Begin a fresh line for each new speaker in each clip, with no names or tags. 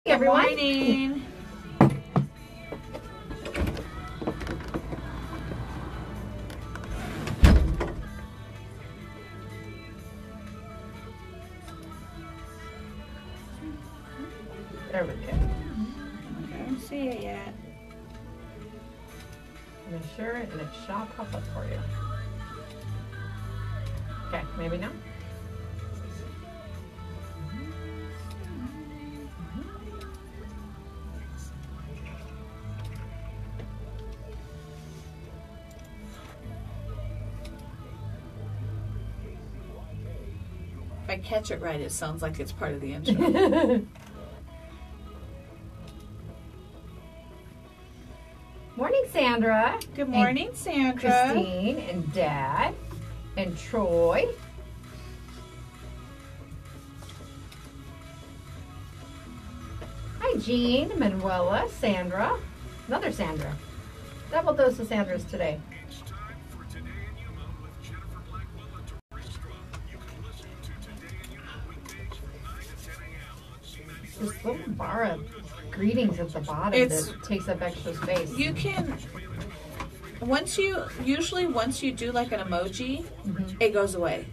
everyone.
Good morning.
There we go.
I don't see it yet.
Make sure, and it shall pop up for you. Okay, maybe now.
If I catch it right, it sounds like it's part of the intro.
Morning, Sandra.
Good morning, Sandra.
Christine and Dad and Troy. Hi, Jean, Manuela, Sandra. Another Sandra. Double dose of Sandras today.
It's time for Today in Yuma with Jennifer Blackwell and Tori Straub. You can listen to Today in Yuma weekdays from 9 to 10 a.m. on C93.
This little bar of greetings at the bottom that takes up extra space.
You can, once you do like an emoji, it goes away.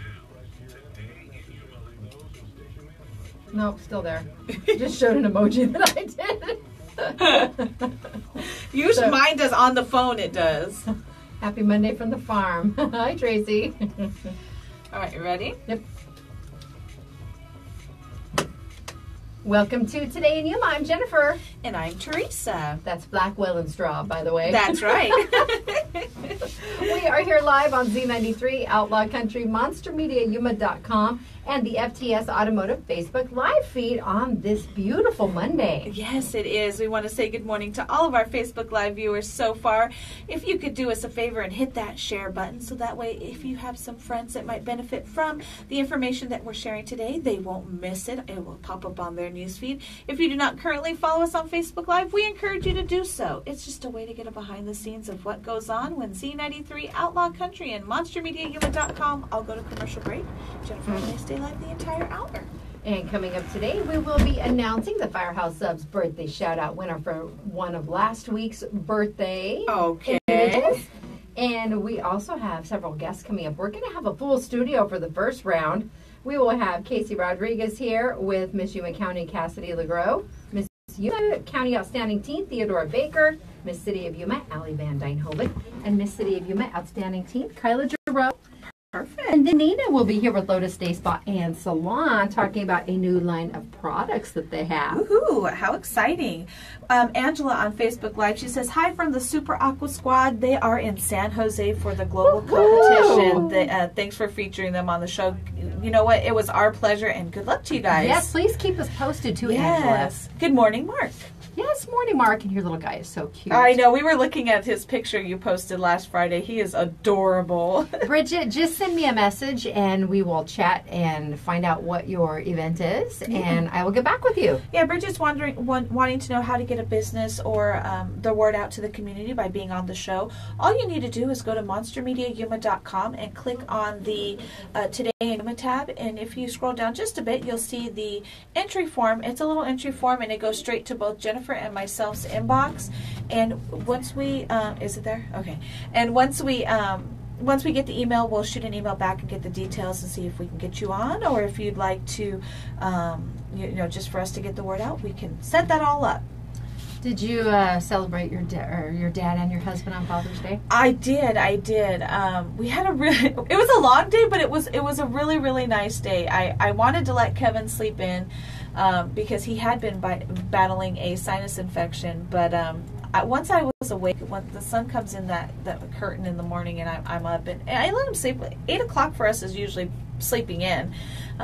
Nope, still there. Just showed an emoji that I did.
Usually mine does on the phone, it does.
Happy Monday from the farm. Hi, Tracy.
All right, you ready?
Yep. Welcome to Today in Yuma. I'm Jennifer.
And I'm Teresa.
That's Blackwell and Straub, by the way.
That's right.
We are here live on Z93, Outlaw Country, MonsterMediaYuma.com, and the FTS Automotive Facebook live feed on this beautiful Monday.
Yes, it is. We want to say good morning to all of our Facebook Live viewers so far. If you could do us a favor and hit that share button, so that way if you have some friends that might benefit from the information that we're sharing today, they won't miss it. It will pop up on their newsfeed. If you do not currently follow us on Facebook Live, we encourage you to do so. It's just a way to get a behind the scenes of what goes on when Z93, Outlaw Country, and MonsterMediaYuma.com all go to commercial break. Jennifer and I stay live the entire hour.
And coming up today, we will be announcing the Firehouse Subs birthday shout-out winner for one of last week's birthday
Okay.
individuals. And we also have several guests coming up. We're going to have a full studio for the first round. We will have Casey Rodriguez here with Miss Yuma County Cassidy Legros, Miss Yuma County Outstanding Teen Theodora Baker, Miss City of Yuma Allie Van Dyne Hoven, and Miss City of Yuma Outstanding Teen Kyla Giroux.
Perfect.
And then Nina will be here with Lotus Day Spa and Salon talking about a new line of products that they have.
Woohoo! How exciting. Angela on Facebook Live, she says, hi from the Super Aqua Squad. They are in San Jose for the global competition. Thanks for featuring them on the show. You know what? It was our pleasure, and good luck to you guys.
Yes, please keep us posted too, Angela.
Good morning, Mark.
Yes, morning, Mark. And your little guy is so cute.
I know. We were looking at his picture you posted last Friday. He is adorable.
Bridget, just send me a message and we will chat and find out what your event is, and I will get back with you.
Yeah, Bridget's wanting to know how to get a business or the word out to the community by being on the show. All you need to do is go to MonsterMediaYuma.com and click on the Today in Yuma tab, and if you scroll down just a bit, you'll see the entry form. It's a little entry form, and it goes straight to both Jennifer and myself's inbox. And once we is it there? Okay. And once we get the email, we'll shoot an email back and get the details and see if we can get you on, or if you'd like to just for us to get the word out, we can set that all up.
Did you celebrate your dad and your husband on Father's Day?
I did. We had it was a long day, but it was a really, really nice day. I wanted to let Kevin sleep in because he had been battling a sinus infection, but once I was awake, when the sun comes in that curtain in the morning, and I'm up, and I let him sleep. 8 o'clock for us is usually sleeping in.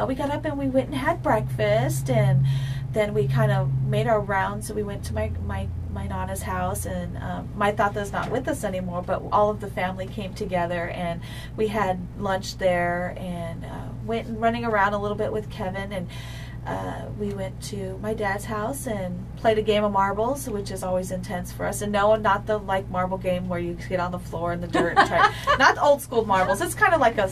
We got up and we went and had breakfast, and then we kind of made our rounds. So we went to my Nana's house, and my Tata's not with us anymore, but all of the family came together, and we had lunch there, and went and running around a little bit with Kevin, and we went to my dad's house and played a game of marbles, which is always intense for us. And no, not the like marble game where you get on the floor in the dirt and try. Not the old school marbles. It's kind of like a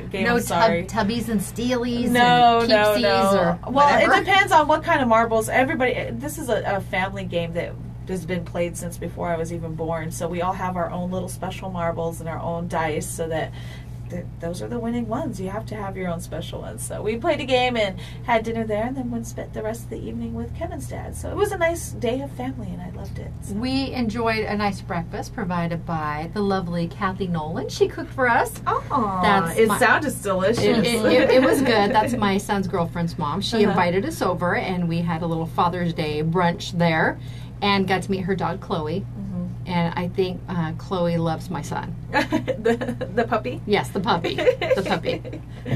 game.
No
of sorry.
tubbies and steelies.
No,
and
no,
keepsies
no.
Or
well,
whatever.
it depends on what kind of marbles. Everybody. This is a family game that has been played since before I was even born. So we all have our own little special marbles and our own dice, so that those are the winning ones. You have to have your own special ones. So we played a game and had dinner there, and then went spent the rest of the evening with Kevin's dad. So it was a nice day of family, and I loved it. So.
We enjoyed a nice breakfast provided by the lovely Kathy Nolan. She cooked for us.
Oh, it sounded delicious.
It was good. That's my son's girlfriend's mom. She
Uh-huh.
invited us over, and we had a little Father's Day brunch there, and got to meet her dog Chloe. And I think Chloe loves my son.
the puppy?
Yes, the puppy. The puppy.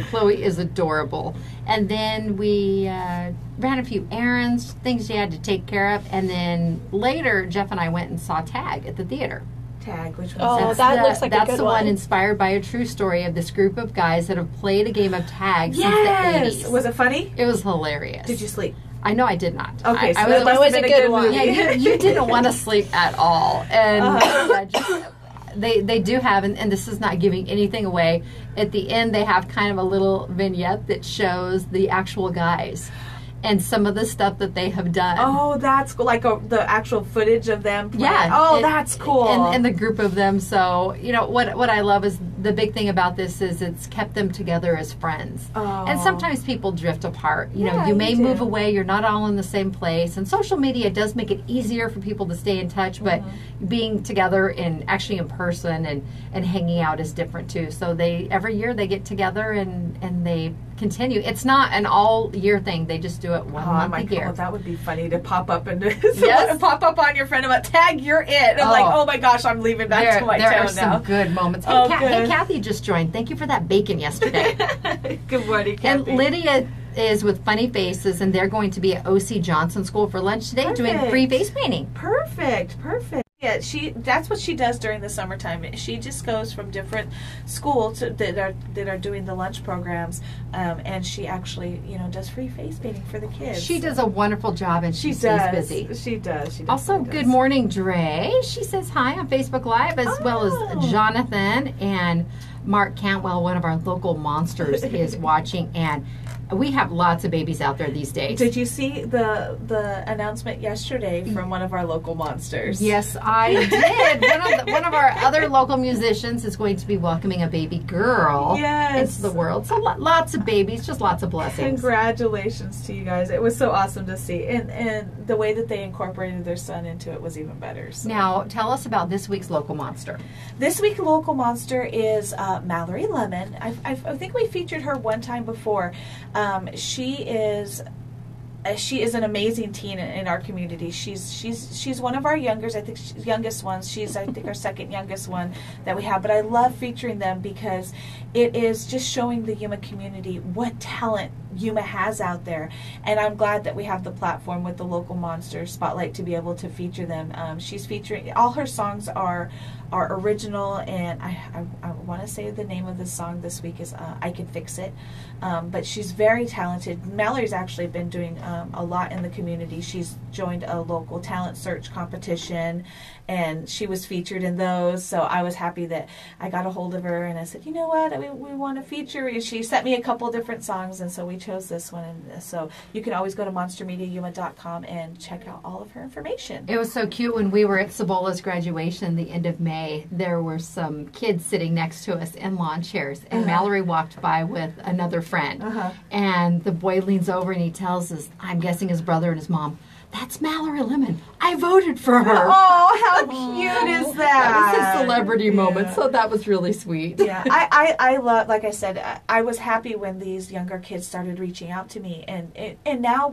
Chloe is adorable. And then we ran a few errands, things she had to take care of. And then later, Jeff and I went and saw Tag at the theater.
Tag, which
Oh,
one's
that looks like a
That's
good
the one
one.
inspired by a true story of this group of guys that have played a game of tag
Yes!
since the 80s.
Was it funny?
It was hilarious.
Did you sleep?
I know I did not.
Okay, so
I
that must
was
have
a
been a
good
good
one.
movie.
yeah, you didn't want to sleep at all. And they do have, and this is not giving anything away, at the end they have kind of a little vignette that shows the actual guys and some of the stuff that they have done.
Oh, that's cool. Like the actual footage of them playing.
Yeah.
Oh, that's cool.
And the group of them. So, you know, what I love is the big thing about this is it's kept them together as friends.
Oh.
And sometimes people drift apart. You know,
Yeah,
you may
you do.
move away. You're not all in the same place. And social media does make it easier for people to stay in touch. But being together and actually in person and hanging out is different too. So every year they get together and they continue. It's not an all year thing. They just do it one month a year.
Oh, that would be funny to pop up and
Yes.
pop up on your friend about Tag, you're it. And I'm like, oh my gosh, I'm leaving back to my
there are
town
some
now.
good moments. Hey,
Oh,
hey,
good.
Kathy just joined. Thank you for that bacon yesterday.
Good morning,
And
Kathy.
Lydia is with Funny Faces, and they're going to be at O.C. Johnson School for lunch today doing
Perfect.
free face painting.
Perfect. Yeah, that's what she does during the summertime. She just goes from different schools that are doing the lunch programs, and she actually, does free face painting for the kids.
She does a wonderful job, and she
She
stays
does.
busy.
She does. She
Also,
definitely
good
does.
morning, Dre. She says hi on Facebook Live, as well
Oh.
as Jonathan and Mark Cantwell, one of our local monsters, is watching. And we have lots of babies out there these days.
Did you see the announcement yesterday from one of our local monsters?
Yes, I did. One of our other local musicians is going to be welcoming a baby girl
Yes.
into the world. So lots of babies, just lots of blessings.
Congratulations to you guys. It was so awesome to see. And the way that they incorporated their son into it was even better. So.
Now, tell us about this week's local monster.
This week's local monster is Mallory Lemon. I think we featured her one time before. She is an amazing teen in our community. She's one of our youngest ones. She's I think our second youngest one that we have. But I love featuring them because it is just showing the Yuma community what talent Yuma has out there. And I'm glad that we have the platform with the local monster spotlight to be able to feature them. She's featuring all her songs are original, and I want to say the name of the song this week is I Can Fix It. But she's very talented. Mallory's actually been doing a lot in the community. She's joined a local talent search competition, and she was featured in those. So I was happy that I got a hold of her, and I said, you know what, we want to feature you. She sent me a couple different songs, and so we chose this one. And so you can always go to monstermediayuma.com and check out all of her information.
It was so cute when we were at Cibola's graduation the end of May. There were some kids sitting next to us in lawn chairs, and Mallory walked by with another friend. And the boy leans over and he tells us, I'm guessing his brother and his mom, that's Mallory Lemon. I voted for her.
Oh, how cute is that?
That was a celebrity moment, so that was really sweet.
Yeah, I love, like I said, I was happy when these younger kids started reaching out to me, and now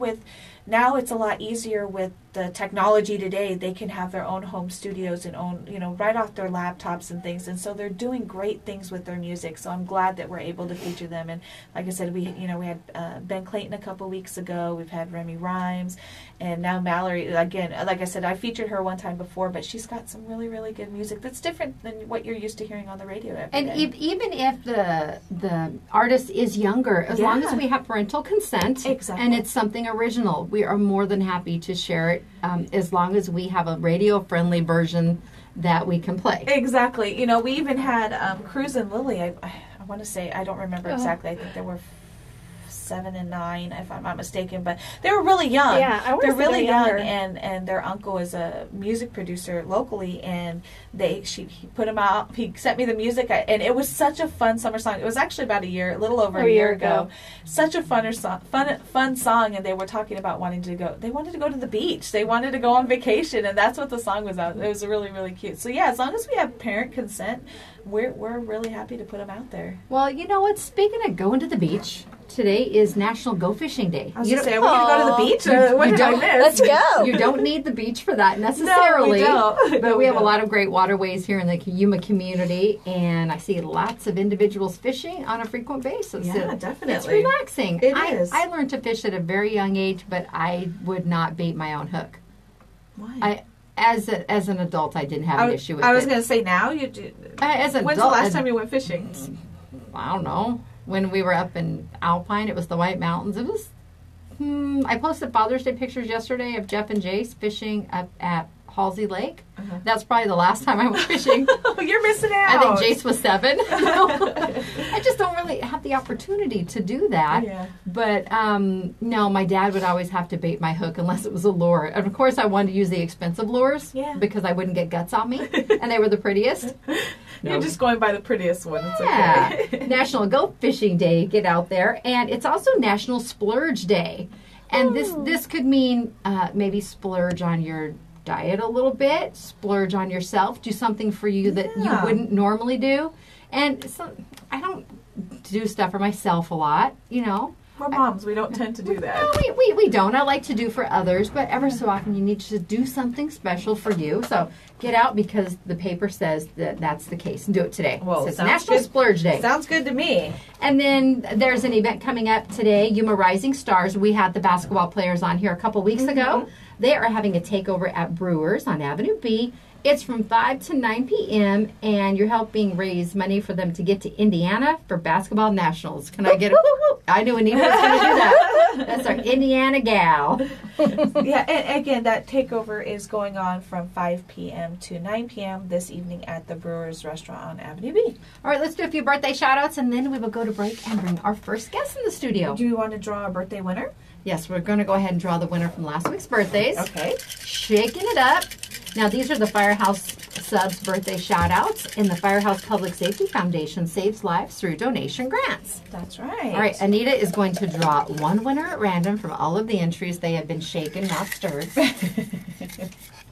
it's a lot easier with the technology today, they can have their own home studios and own, right off their laptops and things. And so they're doing great things with their music. So I'm glad that we're able to feature them. And like I said, we had Ben Clayton a couple weeks ago. We've had Remy Rhymes, and now Mallory. Again, like I said, I featured her one time before, but she's got some really, really good music that's different than what you're used to hearing on the radio every
And
day.
even if the artist is younger, as long as we have parental consent,
Exactly.
and it's something original, we are more than happy to share it, as long as we have a radio-friendly version that we can play.
Exactly. We even had Cruz and Lily. I want to say, I don't remember exactly. I think there were 7 and 9, if I'm not mistaken, but they were really young.
Yeah, I
they're
was
really young,
younger.
and their uncle is a music producer locally, and he put them out. He sent me the music, and it was such a fun summer song. It was actually about a little over a year ago. Such a fun song, and they were talking about wanting to go. They wanted to go to the beach. They wanted to go on vacation, and that's what the song was about. It was really, really cute. So yeah, as long as we have parent consent, we're really happy to put them out there.
Well, you know what? Speaking of going to the beach, today is National Go Fishing Day.
I was going to say, are we going to go to the beach? Or what did I miss?
Let's go.
You don't need the beach for that necessarily.
No, we don't.
But we have a lot of great waterways here in the Yuma community, and I see lots of individuals fishing on a frequent basis.
Yeah, definitely.
It's relaxing.
It is.
I learned to fish at a very young age, but I would not bait my own hook.
Why?
As an adult, I didn't have an issue with it.
I was going to say, now you do.
As an
When's
adult,
the last time you went fishing?
I don't know. When we were up in Alpine, it was the White Mountains. It was. I posted Father's Day pictures yesterday of Jeff and Jace fishing up at Halsey Lake. That's probably the last time I went fishing.
You're missing out.
I think Jace was 7. I just don't really have the opportunity to do that.
Yeah.
But no, my dad would always have to bait my hook unless it was a lure. And of course, I wanted to use the expensive lures because I wouldn't get guts on me, and they were the prettiest.
You're just going by the prettiest one. It's
Yeah.
okay.
National Go Fishing Day. Get out there. And it's also National Splurge Day. And this could mean maybe splurge on your diet a little bit, splurge on yourself, do something for you that you wouldn't normally do. And so, I don't do stuff for myself a lot,
We're moms. We don't tend to do that.
No, we don't. I like to do for others, but ever so often you need to do something special for you. So get out, because the paper says that that's the case, and do it today.
Well,
so it's
sounds
National
good.
Splurge Day.
Sounds good to me.
And then there's an event coming up today, Yuma Rising Stars. We had the basketball players on here a couple weeks ago. They are having a takeover at Brewers on Avenue B. It's from 5 to 9 p.m., and you're helping raise money for them to get to Indiana for basketball nationals. Can I get a... I knew Anita was going to do that. That's our Indiana gal.
Yeah, and again, that takeover is going on from 5 p.m. to 9 p.m. this evening at the Brewers Restaurant on Avenue B.
All right, let's do a few birthday shout-outs, and then we will go to break and bring our first guest in the studio.
Do you want to draw a birthday winner?
Yes, we're going to go ahead and draw the winner from last week's birthdays.
Okay.
Shaking it up. Now, these are the Firehouse Subs birthday shout-outs, and the Firehouse Public Safety Foundation saves lives through donation grants.
That's right.
All right, Anita is going to draw one winner at random from all of the entries. They have been shaken, not stirred.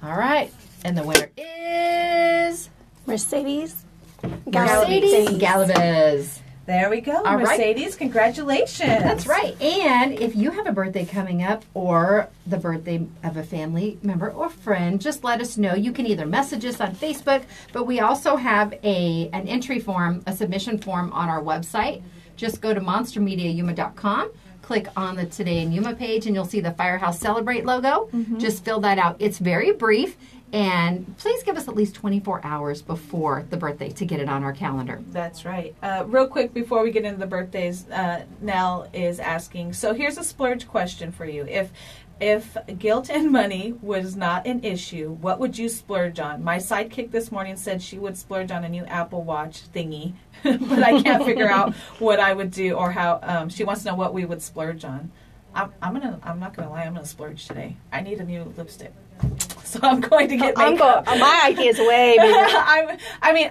All right, and the winner is...
Mercedes
Galvez.
There we go.
All right.
Mercedes, congratulations.
That's right. And if you have a birthday coming up or the birthday of a family member or friend, just let us know. You can either message us on Facebook, but we also have an entry form, a submission form on our website. Just go to monstermediayuma.com. Click on the Today in Yuma page, and you'll see the Firehouse Celebrate logo. Just fill that out. It's very brief. And please give us at least 24 hours before the birthday to get it on our calendar.
That's right. Real quick before we get into the birthdays, Nell is asking, so here's a splurge question for you. If guilt and money was not an issue, what would you splurge on? My sidekick this morning said she would splurge on a new Apple Watch thingy, but I can't figure out what I would do or how. She wants to know what we would splurge on. I'm not gonna lie. I'm gonna splurge today. I need a new lipstick. So I'm going to get makeup.
My idea is way bigger.
I mean,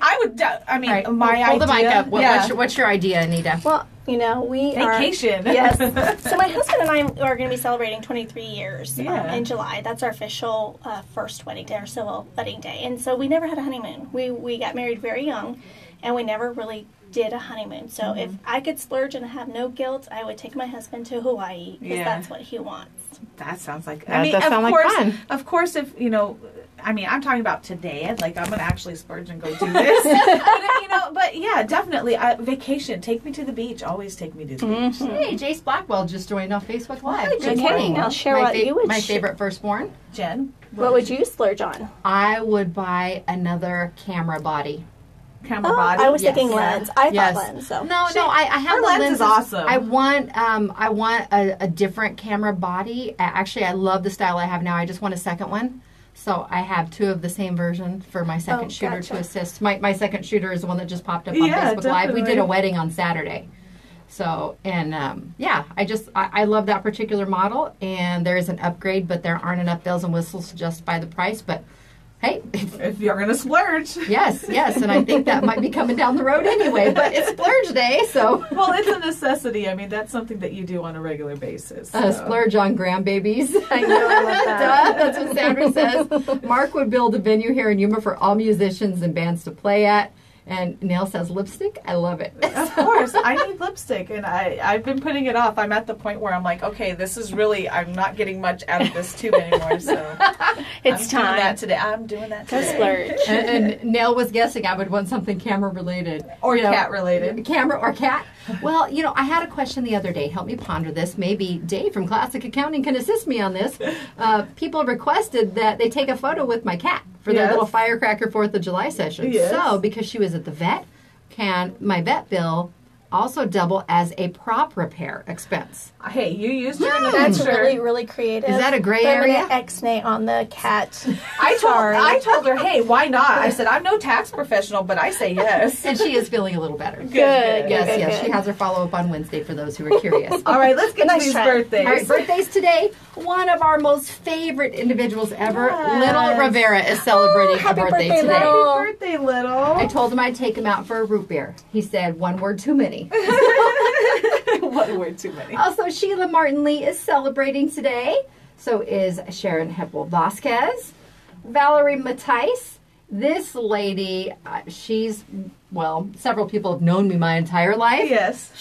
Right.
my
Hold
idea.
the mic up.
Yeah.
What's your idea, Anita?
Well, we
Vacation.
Yes. So my husband and I are going to be celebrating 23 years in July. That's our official first wedding day, our civil wedding day. And so we never had a honeymoon. We got married very young, and we never really did a honeymoon. So if I could splurge and have no guilt, I would take my husband to Hawaii because that's what he wants.
That sounds like.
That does sound like fun.
Of course, if I'm talking about today. Like, I'm gonna actually splurge and go do this. But yeah, definitely. Vacation. Take me to the beach. Always take me to the beach. So.
Hey, Jace Blackwell just joined on Facebook Live.
Hi,
Good
Jace.
morning.
I'll share what you would.
My favorite firstborn.
Jen,
What would you splurge on?
I would buy another camera body.
camera body.
I was
Yes.
thinking lens. I
Yes.
thought lens. So
No, I have
her
the
lens
lenses.
is awesome.
I want a different camera body. Actually, I love the style I have now. I just want a second one. So I have two of the same version for my second shooter
gotcha.
to assist. My second shooter is the one that just popped up on
Yeah,
Facebook Live. We
definitely.
did a wedding on Saturday. So, and I love that particular model. And there is an upgrade, but there aren't enough bells and whistles to justify the price. But hey,
if you're going to splurge.
yes. And I think that might be coming down the road anyway. But it's splurge day, so.
Well, it's a necessity. I mean, that's something that you do on a regular basis. So.
Splurge on grandbabies.
I know, I love that.
That's what Sandra says. Mark would build a venue here in Yuma for all musicians and bands to play at. And Neil says lipstick. I love it.
Of course, I need lipstick, and I've been putting it off. I'm at the point where I'm like, okay, this is really, I'm not getting much out of this tube anymore. So
It's
I'm
time.
doing that today. I'm doing that
Go
today.
splurge.
And Neil was guessing I would want something camera related
Or cat related.
Camera or cat. Well, I had a question the other day. Help me ponder this. Maybe Dave from Classic Accounting can assist me on this. People requested that they take a photo with my cat for their
Yes.
little firecracker 4th of July session.
Yes.
So, because she was at the vet, can my vet bill also double as a prop repair expense?
Hey, you used your
That's
picture.
really, really creative.
Is that a gray
But I'm
area?
gonna X-nay on the cat.
I told her, hey, why not? I said, I'm no tax professional, but I say yes.
And she is feeling a little better.
Good.
Yes.
good.
She has her follow-up on Wednesday for those who are curious.
All right, let's get
Nice
to these
try.
birthdays.
All right, birthdays today. One of our most favorite individuals ever,
Yes.
Little Rivera, is celebrating a
happy
birthday
birthday,
today.
Little.
Happy birthday, Little.
I told him I'd take him out for a root beer. He said, one word too many.
One word too many.
Also, Sheila Martin Lee is celebrating today. So is Sharon Heppel Vasquez. Valerie Mattice. This lady, several people have known me my entire life.
Yes.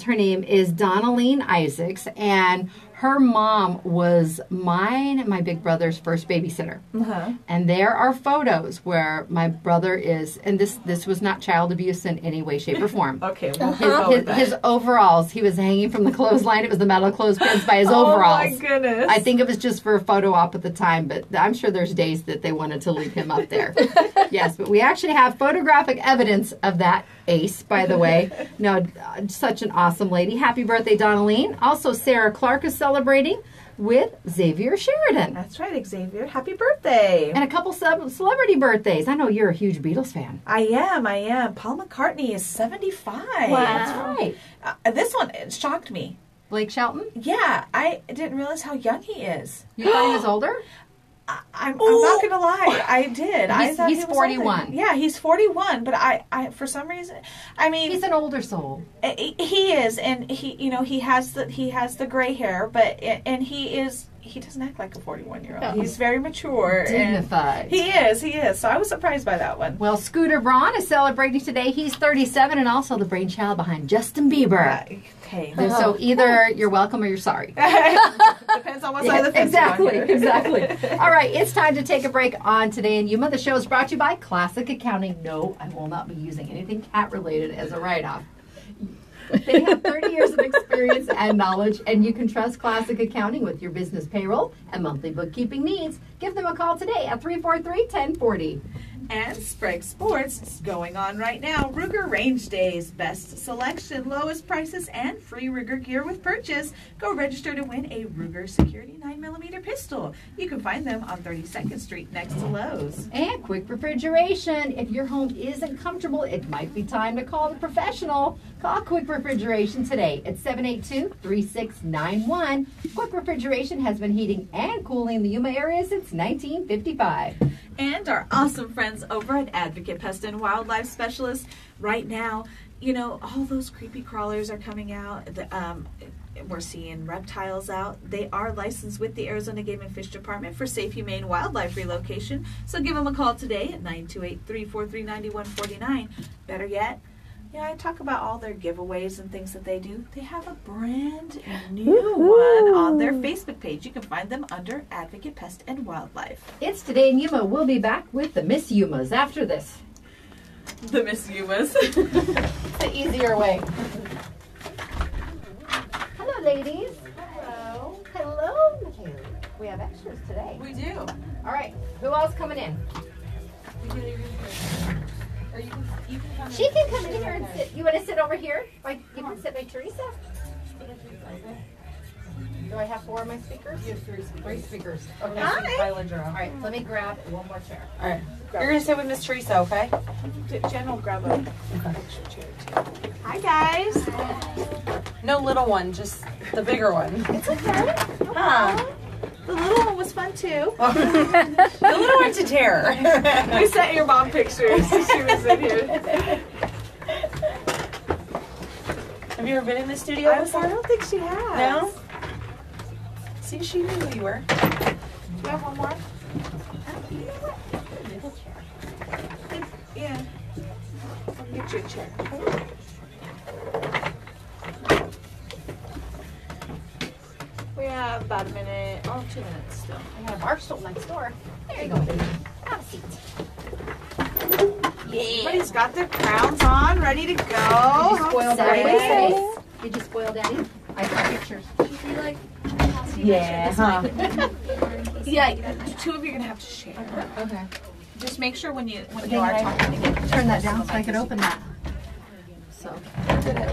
Her name is Donnaline Isaacs, and her mom was mine and my big brother's first babysitter.
Uh-huh.
And there are photos where my brother is, and this was not child abuse in any way, shape, or form.
Okay, we'll go with that.
His overalls, he was hanging from the clothesline. It was the metal clothespins by his overalls.
Oh, my goodness.
I think it was just for a photo op at the time, but I'm sure there's days that they wanted to leave him up there. Yes, but we actually have photographic evidence of that ace, by the way. No, such an awesome lady. Happy birthday, Donnaline. Also, Sarah Clark is celebrating with Xavier Sheridan.
That's right, Xavier. Happy birthday.
And a couple celebrity birthdays. I know you're a huge Beatles fan.
I am. Paul McCartney is 75.
Wow.
That's right.
This one it shocked me.
Blake Shelton?
Yeah, I didn't realize how young he is.
You thought he was older?
I'm not gonna lie, I did. I thought
He's
he was
41.
older. Yeah, he's 41. But I for some reason, I mean,
He's an older soul.
he is, and he has the gray hair, but he doesn't act like a 41-year-old.
No.
He's very mature,
Dignified.
And he is. So I was surprised by that one.
Well, Scooter Braun is celebrating today. He's 37 and also the brainchild behind Justin Bieber.
Okay,
So either you're welcome or you're sorry.
depends on what side of the fence you're on here.
Exactly. All right, it's time to take a break on Today in Yuma. The show is brought to you by Classic Accounting. No, I will not be using anything cat-related as a write-off. They have 30 years of experience and knowledge, and you can trust Classic Accounting with your business payroll and monthly bookkeeping needs. Give them a call today at 343-1040.
And Sprague Sports is going on right now. Ruger Range Days. Best selection, lowest prices, and free Ruger gear with purchase. Go register to win a Ruger Security 9mm pistol. You can find them on 32nd Street next to Lowe's.
And quick refrigeration. If your home isn't comfortable, it might be time to call the professional. Call Quick Refrigeration today at 782-3691. Quick Refrigeration has been heating and cooling the Yuma area since 1955.
And our awesome friends over at Advocate Pest and Wildlife Specialists. Right now, all those creepy crawlers are coming out. We're seeing reptiles out. They are licensed with the Arizona Game and Fish Department for safe, humane wildlife relocation. So give them a call today at 928-343-9149. Better yet, Yeah, I talk about all their giveaways and things that they do. They have a brand new one on their Facebook page. You can find them under Advocate Pest and Wildlife.
It's Today in Yuma. We'll be back with the Miss Yumas after this.
The Miss Yumas.
The easier way. Hello, ladies. Hello. Hello. We have extras today.
We do.
All right. Who else coming in?
Or you can come
She can come in here and sit. You want to sit over here? Like you can sit by Teresa. Do I have 4 of my speakers? You have 3 speakers. Okay.
Hi.
All right. Let me grab one more chair.
All right. You're gonna sit with Miss Teresa, okay?
Jen will grab a extra chair too. Hi guys.
No little one, just the bigger one.
It's okay.
Huh?
The little one was fun too.
The little one's a terror.
We sent your mom pictures. She was in here.
Have you ever been in the studio before?
I don't think she has.
No? See, she knew who you were.
Do you have one more? Yeah. I'll get you a chair. We have about a minute, 2 minutes still.
I got a bar stool next door. There you go, baby. Have a seat.
Everybody's got their crowns on, ready to go.
Did you spoil
Daddy's
Daddy's
face?
face? Did you spoil Daddy? I saw pictures.
Yeah, huh?
Yeah, 2 of you are gonna have to share.
Okay.
Just make sure when you
Okay,
are
can I
talking to get
turn that down so I can open that. So.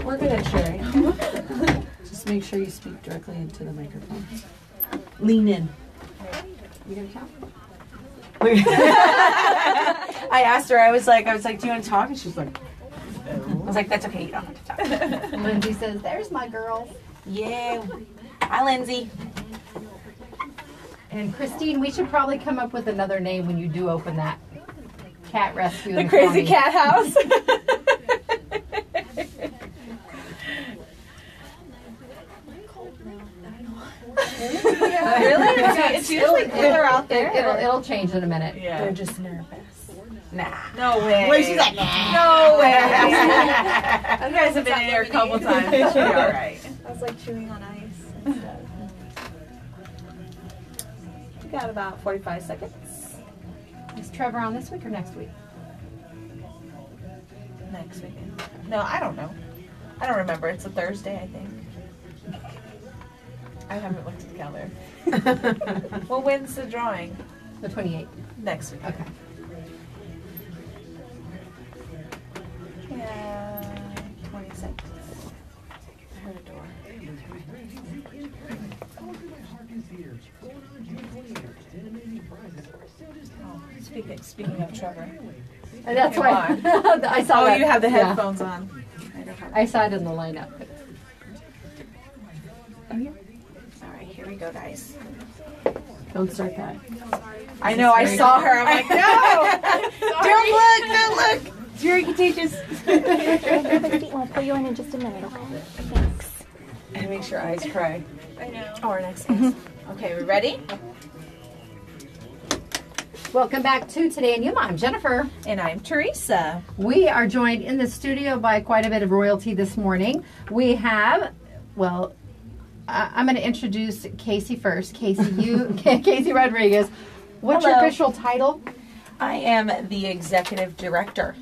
We're good at sharing. Just make sure you speak directly into the microphone. Lean in.
You gonna count?
I asked her, I was like, do you want to talk? And she's like, no. I was like, that's okay, you don't have to talk.
Lindsay says, "There's my girl."
Yeah. Hi, Lindsay.
And Christine, we should probably come up with another name when you do open that cat rescue.
the crazy cat house. Really? It's usually cooler out there.
It'll change in a minute.
Yeah.
They're just nervous. Nah.
No way.
Where she's like, nah.
No way. You guys have been in here a couple times. It should be all right.
I was like chewing on ice and stuff.
We got about 45 seconds.
Is Trevor on this week or next week?
Next weekend. No, I don't know. I don't remember. It's a Thursday, I think. I haven't looked at the calendar. Well, when's the drawing?
The 28th.
Next week.
Okay.
Yeah, 20 seconds. I heard a door. Oh, speaking of Trevor.
And that's
Come
why
on.
I saw
Oh,
that.
you have the
Yeah.
headphones on.
I saw it in the lineup.
All right, here we go, guys.
Don't start that.
I know, I saw her. I'm like, no!
Don't look! It's very contagious.
We'll pull you in just a minute, okay? Thanks.
And make sure eyes cry.
I know.
Oh, our next guest. Okay, we ready?
Welcome back to Today in Yuma. I'm Jennifer.
And I'm Teresa.
We are joined in the studio by quite a bit of royalty this morning. We have, well, I'm going to introduce Casey first. Casey Rodriguez. What's your
Hello.
official title?
I am the executive director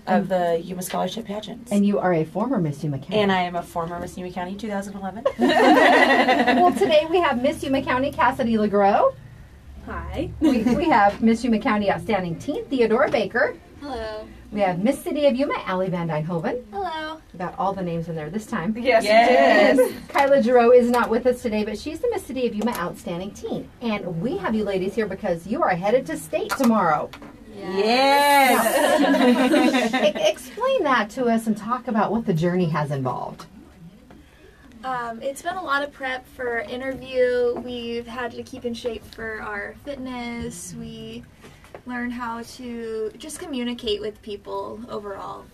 of the Yuma Scholarship Pageants.
And you are a former Miss Yuma County.
And I am a former Miss Yuma County 2011.
Well, today we have Miss Yuma County Cassidy Legros.
Hi.
We have Miss Yuma County Outstanding Teen Theodora Baker.
Hello.
We have Miss City of Yuma Allie Van Dyne Hoven.
Hello.
We got all the names in there this time.
Yes,
Yes.
it is.
Kyla Giroux is not with us today, but she's the Miss City of Yuma Outstanding Teen. And we have you ladies here because you are headed to state tomorrow.
Yes.
Explain that to us and talk about what the journey has involved.
It's been a lot of prep for interview. We've had to keep in shape for our fitness. We learn how to just communicate with people overall.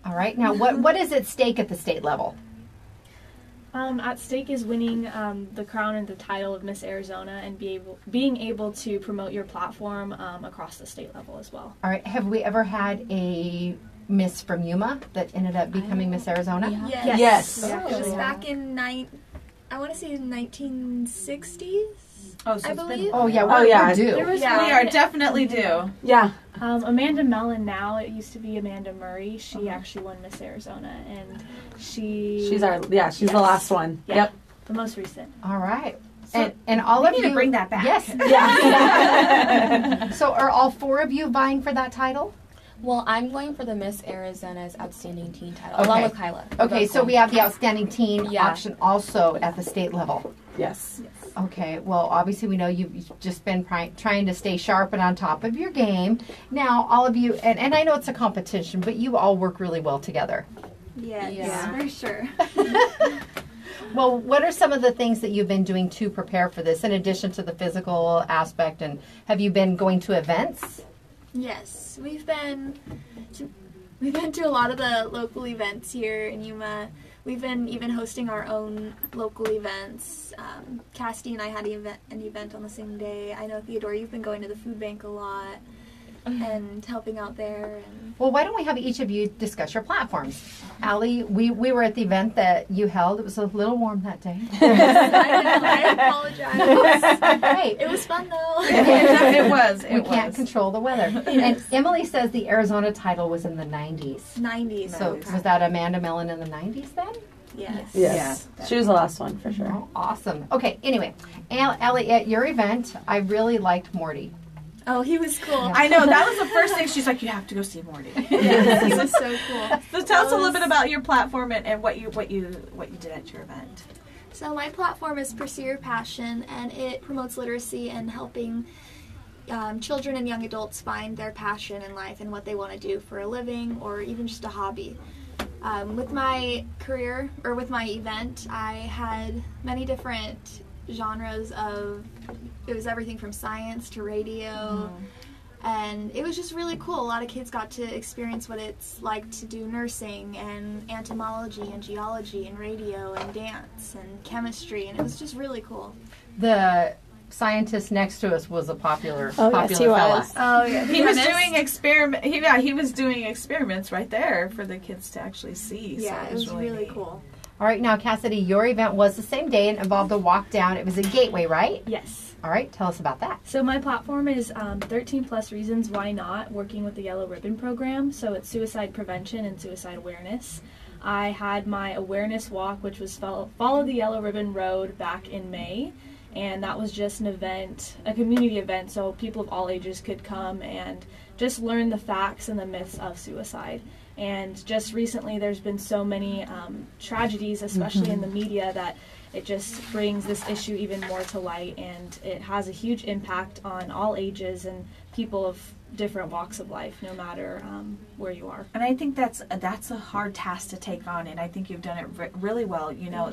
All right. Now, what is at stake at the state level?
At stake is winning the crown and the title of Miss Arizona and being able to promote your platform across the state level as well.
All right. Have we ever had a Miss from Yuma that ended up becoming Miss Arizona?
Yes.
Yes.
It was back in I want to say 1960s.
Oh, so
I
it's
believe.
been.
Oh yeah,
yeah.
we're due.
There was
Yeah.
We are definitely due.
Yeah.
Amanda Mellon now. It used to be Amanda Murray. She actually won Miss Arizona, and
She's the last one.
Yeah.
Yep.
the most recent.
All right. And all of
need
you
to bring that back.
Yes.
Yeah.
So are all 4 of you vying for that title?
Well, I'm going for the Miss Arizona's Outstanding Teen title,
Okay.
along with Kyla.
Okay, so we have the Outstanding Teen
Yeah.
auction also at the state level.
Yes.
Okay, well, obviously we know you've just been trying to stay sharp and on top of your game. Now, all of you, and I know it's a competition, but you all work really well together.
Yes,
Yeah.
for sure.
Well, what are some of the things that you've been doing to prepare for this, in addition to the physical aspect? And have you been going to events?
Yes, we've been to a lot of the local events here in Yuma. We've been even hosting our own local events. Cassidy and I had an event on the same day. I know, Theodora, you've been going to the food bank a lot and helping out there. And
Well, why don't we have each of you discuss your platforms? Allie, we were at the event that you held. It was a little warm that day.
I apologize.
Hey,
It was fun, though.
It was.
we can't control the weather. And Emily says the Arizona title was in the 90s.
90s.
So was that Amanda Mellon in the 90s then?
Yes.
Yes. She was the last one for sure.
Oh, awesome. Okay, anyway, Allie, at your event, I really liked Morty.
Oh, he was cool.
I know, that was the first thing. She's like, you have to go see Morty.
Yes, he was so cool.
So tell us a little bit about your platform and what you did at your event.
So my platform is Pursue Your Passion, and it promotes literacy and helping children and young adults find their passion in life and what they want to do for a living or even just a hobby. With my career, or with my event, I had many different genres of, it was everything from science to radio, and it was just really cool. A lot of kids got to experience what it's like to do nursing and entomology and geology and radio and dance and chemistry, and it was just really cool.
The scientist next to us was a popular
Oh, yes, he
fella.
was.
Oh, yeah.
He was doing he was doing experiments right there for the kids to actually see.
Yeah,
so
it was really
neat.
cool.
All right, now, Cassidy, your event was the same day and involved a walk down. It was a gateway, right?
Yes.
All right, tell us about that.
So my platform is 13 plus reasons why not, working with the Yellow Ribbon program. So it's suicide prevention and suicide awareness. I had my awareness walk, which was follow the Yellow Ribbon Road, back in May. And that was just an event, a community event, so people of all ages could come and just learn the facts and the myths of suicide. And just recently there's been so many tragedies, especially in the media, that it just brings this issue even more to light, and it has a huge impact on all ages and people of different walks of life, no matter where you are.
And I think that's a hard task to take on, and I think you've done it really well. You know,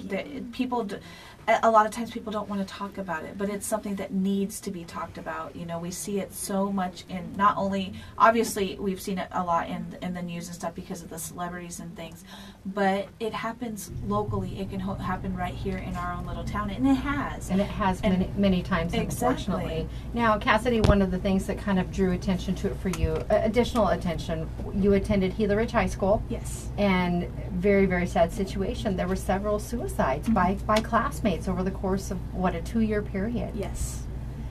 a lot of times people don't want to talk about it, but it's something that needs to be talked about. You know, we see it so much in, not only, obviously we've seen it a lot in the news and stuff because of the celebrities and things, but it happens locally. It can happen right here in our own little town, and it has.
And it has many times, unfortunately.
Exactly.
Now, Cassidy, one of the things that kind of drew attention to it for you, additional attention, you attended Gila Ridge High School.
Yes.
And very, very sad situation. There were several suicides by classmates over the course of, a 2-year period?
Yes.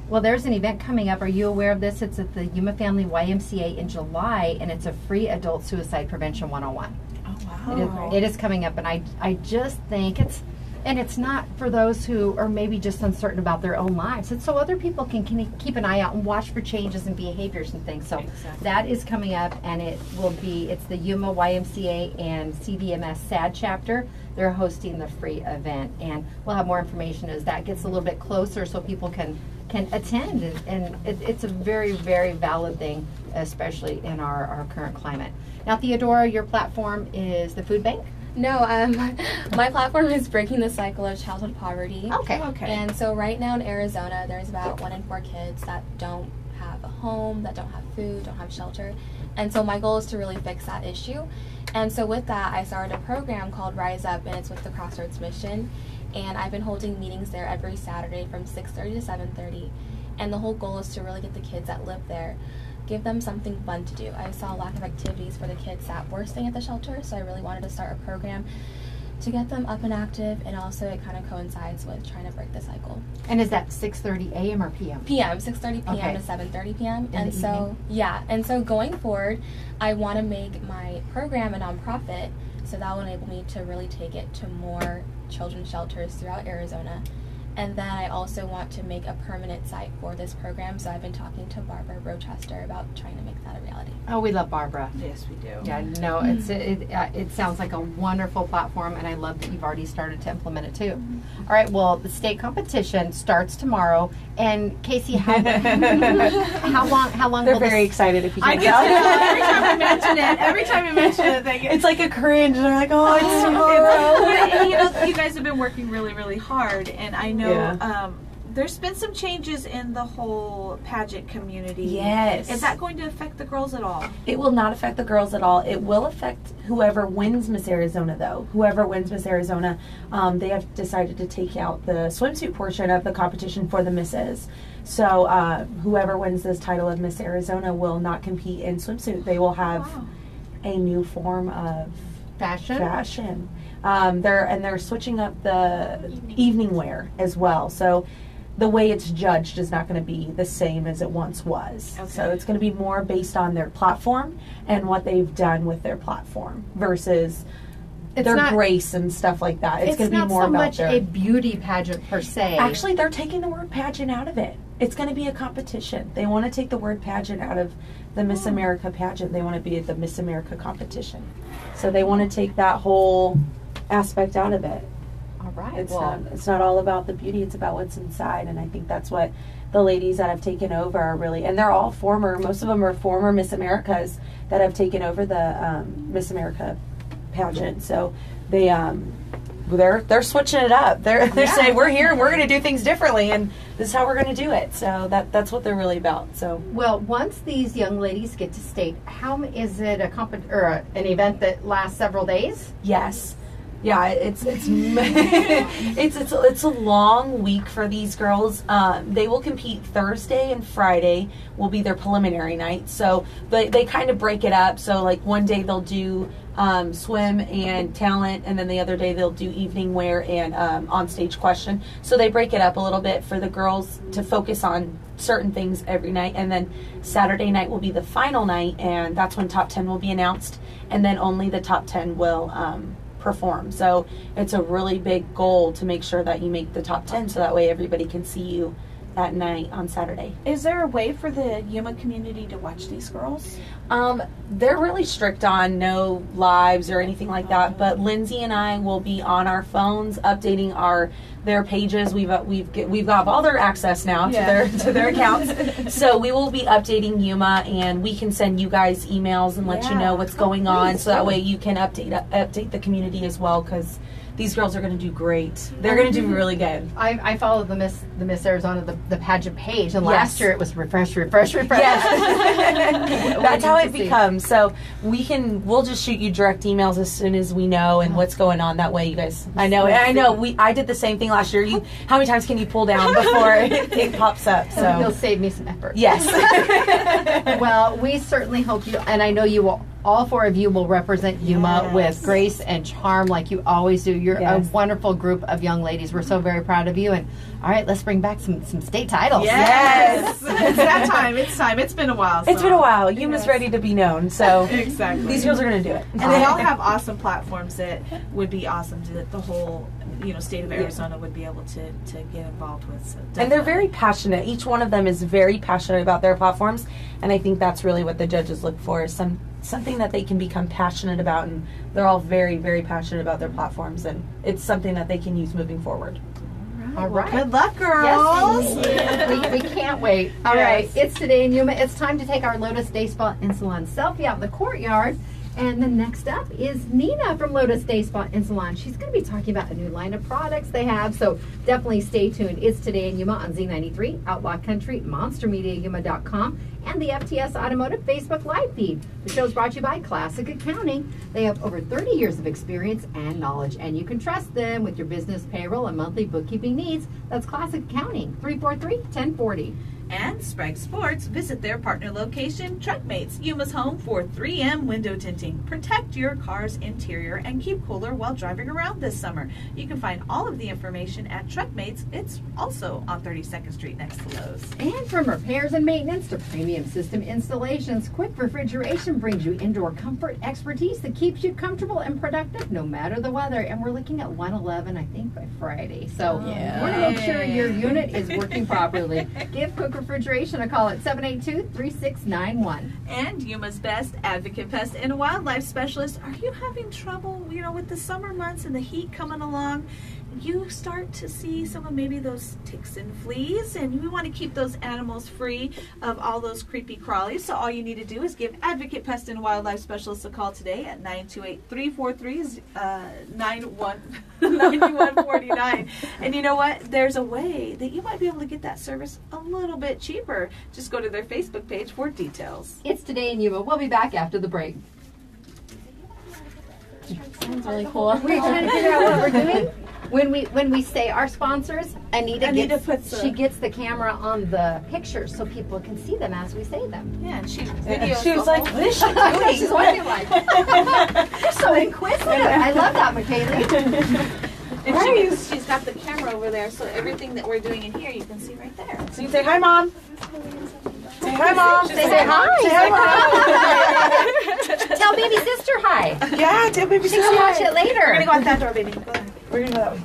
Well, there's an event coming up. Are you aware of this? It's at the Yuma Family YMCA in July, and it's a free adult suicide prevention 101.
Oh, wow.
It is coming up, and I just think it's not for those who are maybe just uncertain about their own lives. It's so other people can keep an eye out and watch for changes in behaviors and things. So that is coming up, and it's the Yuma YMCA and CVMS SAD chapter. They're hosting the free event, and we'll have more information as that gets a little bit closer so people can attend, and it's a very, very valid thing, especially in our current climate. Now, Theodora, your platform is the food bank?
No, my platform is breaking the cycle of childhood poverty.
Okay.
And so right now in Arizona, there's about 1 in 4 kids that don't have a home, that don't have food, don't have shelter. And so my goal is to really fix that issue. And so with that, I started a program called Rise Up, and it's with the Crossroads Mission. And I've been holding meetings there every Saturday from 6:30 to 7:30. And the whole goal is to really get the kids that live there give them something fun to do. I saw a lack of activities for the kids that were staying at the shelter, so I really wanted to start a program to get them up and active, and also it kind of coincides with trying to break the cycle.
And is that 6:30 a.m. or p.m.?
p.m. 6:30 p.m.
Okay.
to 7:30 p.m.
In
And
the
so
evening?
yeah, and so going forward, I want to make my program a nonprofit, so that will enable me to really take it to more children's shelters throughout Arizona. And then I also want to make a permanent site for this program, so I've been talking to Barbara Rochester about trying to make that a reality.
Oh, we love Barbara.
Yes, we do.
Yeah, no, it sounds like a wonderful platform, and I love that you've already started to implement it too. All right, well, the state competition starts tomorrow, and Casey, how long
They're
will
very
this,
excited if you
I
can
get
tell.
every time we mention it, they get
It's like a cringe. They're like, oh, it's tomorrow.
And, you know, you guys have been working really, really hard, and I know there's been some changes in the whole pageant community.
Yes.
Is that going to affect the girls at all?
It will not affect the girls at all. It will affect whoever wins Miss Arizona, though. Whoever wins Miss Arizona, they have decided to take out the swimsuit portion of the competition for the misses. So whoever wins this title of Miss Arizona will not compete in swimsuit. They will have a new form of fashion. They're switching up the evening wear as well. So the way it's judged is not going to be the same as it once was.
Okay.
So it's going to be more based on their platform and what they've done with their platform versus their grace and stuff like that. It's going to be more
not so
about
much
their
a beauty pageant per se.
Actually, they're taking the word pageant out of it. It's going to be a competition. They want to take the word pageant out of the Miss America pageant. They want to be at the Miss America competition. So they want to take that whole aspect out of it.
All right.
It's not all about the beauty, it's about what's inside, and I think that's what the ladies that have taken over are really, and they're all most of them are former Miss Americas that have taken over the Miss America pageant. So they're switching it up. They're saying we're here and we're going to do things differently, and this is how we're going to do it. So that's what they're really about. So
well, once these young ladies get to state, how is it an event that lasts several days?
yes. Yeah, it's a long week for these girls. They will compete Thursday and Friday will be their preliminary night. So they kind of break it up. So like one day they'll do swim and talent, and then the other day they'll do evening wear and on-stage question. So they break it up a little bit for the girls to focus on certain things every night. And then Saturday night will be the final night, and that's when top 10 will be announced. And then only the top 10 will perform. So it's a really big goal to make sure that you make the top 10 so that way everybody can see you that night on Saturday.
Is there a way for the Yuma community to watch these girls?
They're really strict on no lives or anything like that, but Lindsay and I will be on our phones updating their pages. We've got all their access now to their accounts. So we will be updating Yuma, and we can send you guys emails and let you know what's going on, so that way you can update the community as well, because these girls are going to do great. They're going to do really good.
I follow the Miss Arizona, the pageant page, and last year it was refresh.
Yes. That's how it becomes. So we'll just shoot you direct emails as soon as we know and what's going on. That way you guys, I know. I did the same thing last year. How many times can you pull down before it pops up? So
you'll save me some effort.
Yes.
Well, we certainly hope you, and I know you will. All four of you will represent Yuma with grace and charm like you always do. You're a wonderful group of young ladies. We're so very proud of you. And all right, let's bring back some state titles.
Yes. It's that time. It's time. It's been a while.
It's been a while. Yuma's ready to be known. So
exactly.
These girls are going to do it.
And they all have awesome platforms that would be awesome that the whole state of Arizona would be able to get involved with. So
and they're very passionate. Each one of them is very passionate about their platforms. And I think that's really what the judges look for, is something that they can become passionate about, and they're all very, very passionate about their platforms, and it's something that they can use moving forward.
All right.
Good luck, girls.
Yes, we can't wait. All right, it's today in Yuma. It's time to take our Lotus Day Spa and Salon selfie out in the courtyard. And then next up is Nina from Lotus Day Spa and Salon. She's going to be talking about a new line of products they have, so definitely stay tuned. It's today in Yuma on Z93, Outlaw Country, MonsterMediaYuma.com, and the FTS Automotive Facebook Live feed. The show is brought to you by Classic Accounting. They have over 30 years of experience and knowledge, and you can trust them with your business payroll and monthly bookkeeping needs. That's Classic Accounting, 343-1040.
And Sprague Sports, visit their partner location, Truckmates, Yuma's home for 3M window tinting. Protect your car's interior and keep cooler while driving around this summer. You can find all of the information at Truckmates. It's also on 32nd Street next to Lowe's.
And from repairs and maintenance to premium system installations, Quick Refrigeration brings you indoor comfort expertise that keeps you comfortable and productive no matter the weather. And we're looking at 111, I think, by Friday. So you want to make sure your unit is working properly. Give Quick Refrigeration a call at 782-3691.
And Yuma's best advocate pest and wildlife specialist. Are you having trouble, with the summer months and the heat coming along? You start to see some of maybe those ticks and fleas, and we want to keep those animals free of all those creepy crawlies. So all you need to do is give Advocate Pest and Wildlife Specialist a call today at 928-343-9149. And you know what? There's a way that you might be able to get that service a little bit cheaper. Just go to their Facebook page for details.
It's Today in Yuma. We'll be back after the break.
Sounds really cool.
We're trying to figure out what we're doing. When we say our sponsors, Anita gets the camera on the pictures so people can see them as we say them.
Yeah, and she
was like, what is she doing?
She's watching like, you're so inquisitive. I love that, McKaylee.
And she's got the camera over there, so everything that we're doing in here, you can see right there.
So you say, hi, Mom. Say hi, Mom.
Say hi.
Say hi, Mom.
Tell baby sister hi.
Yeah, tell baby
She
sister
can
hi.
watch it later.
We're gonna go out that door, baby. Go ahead.
We're going to go that way.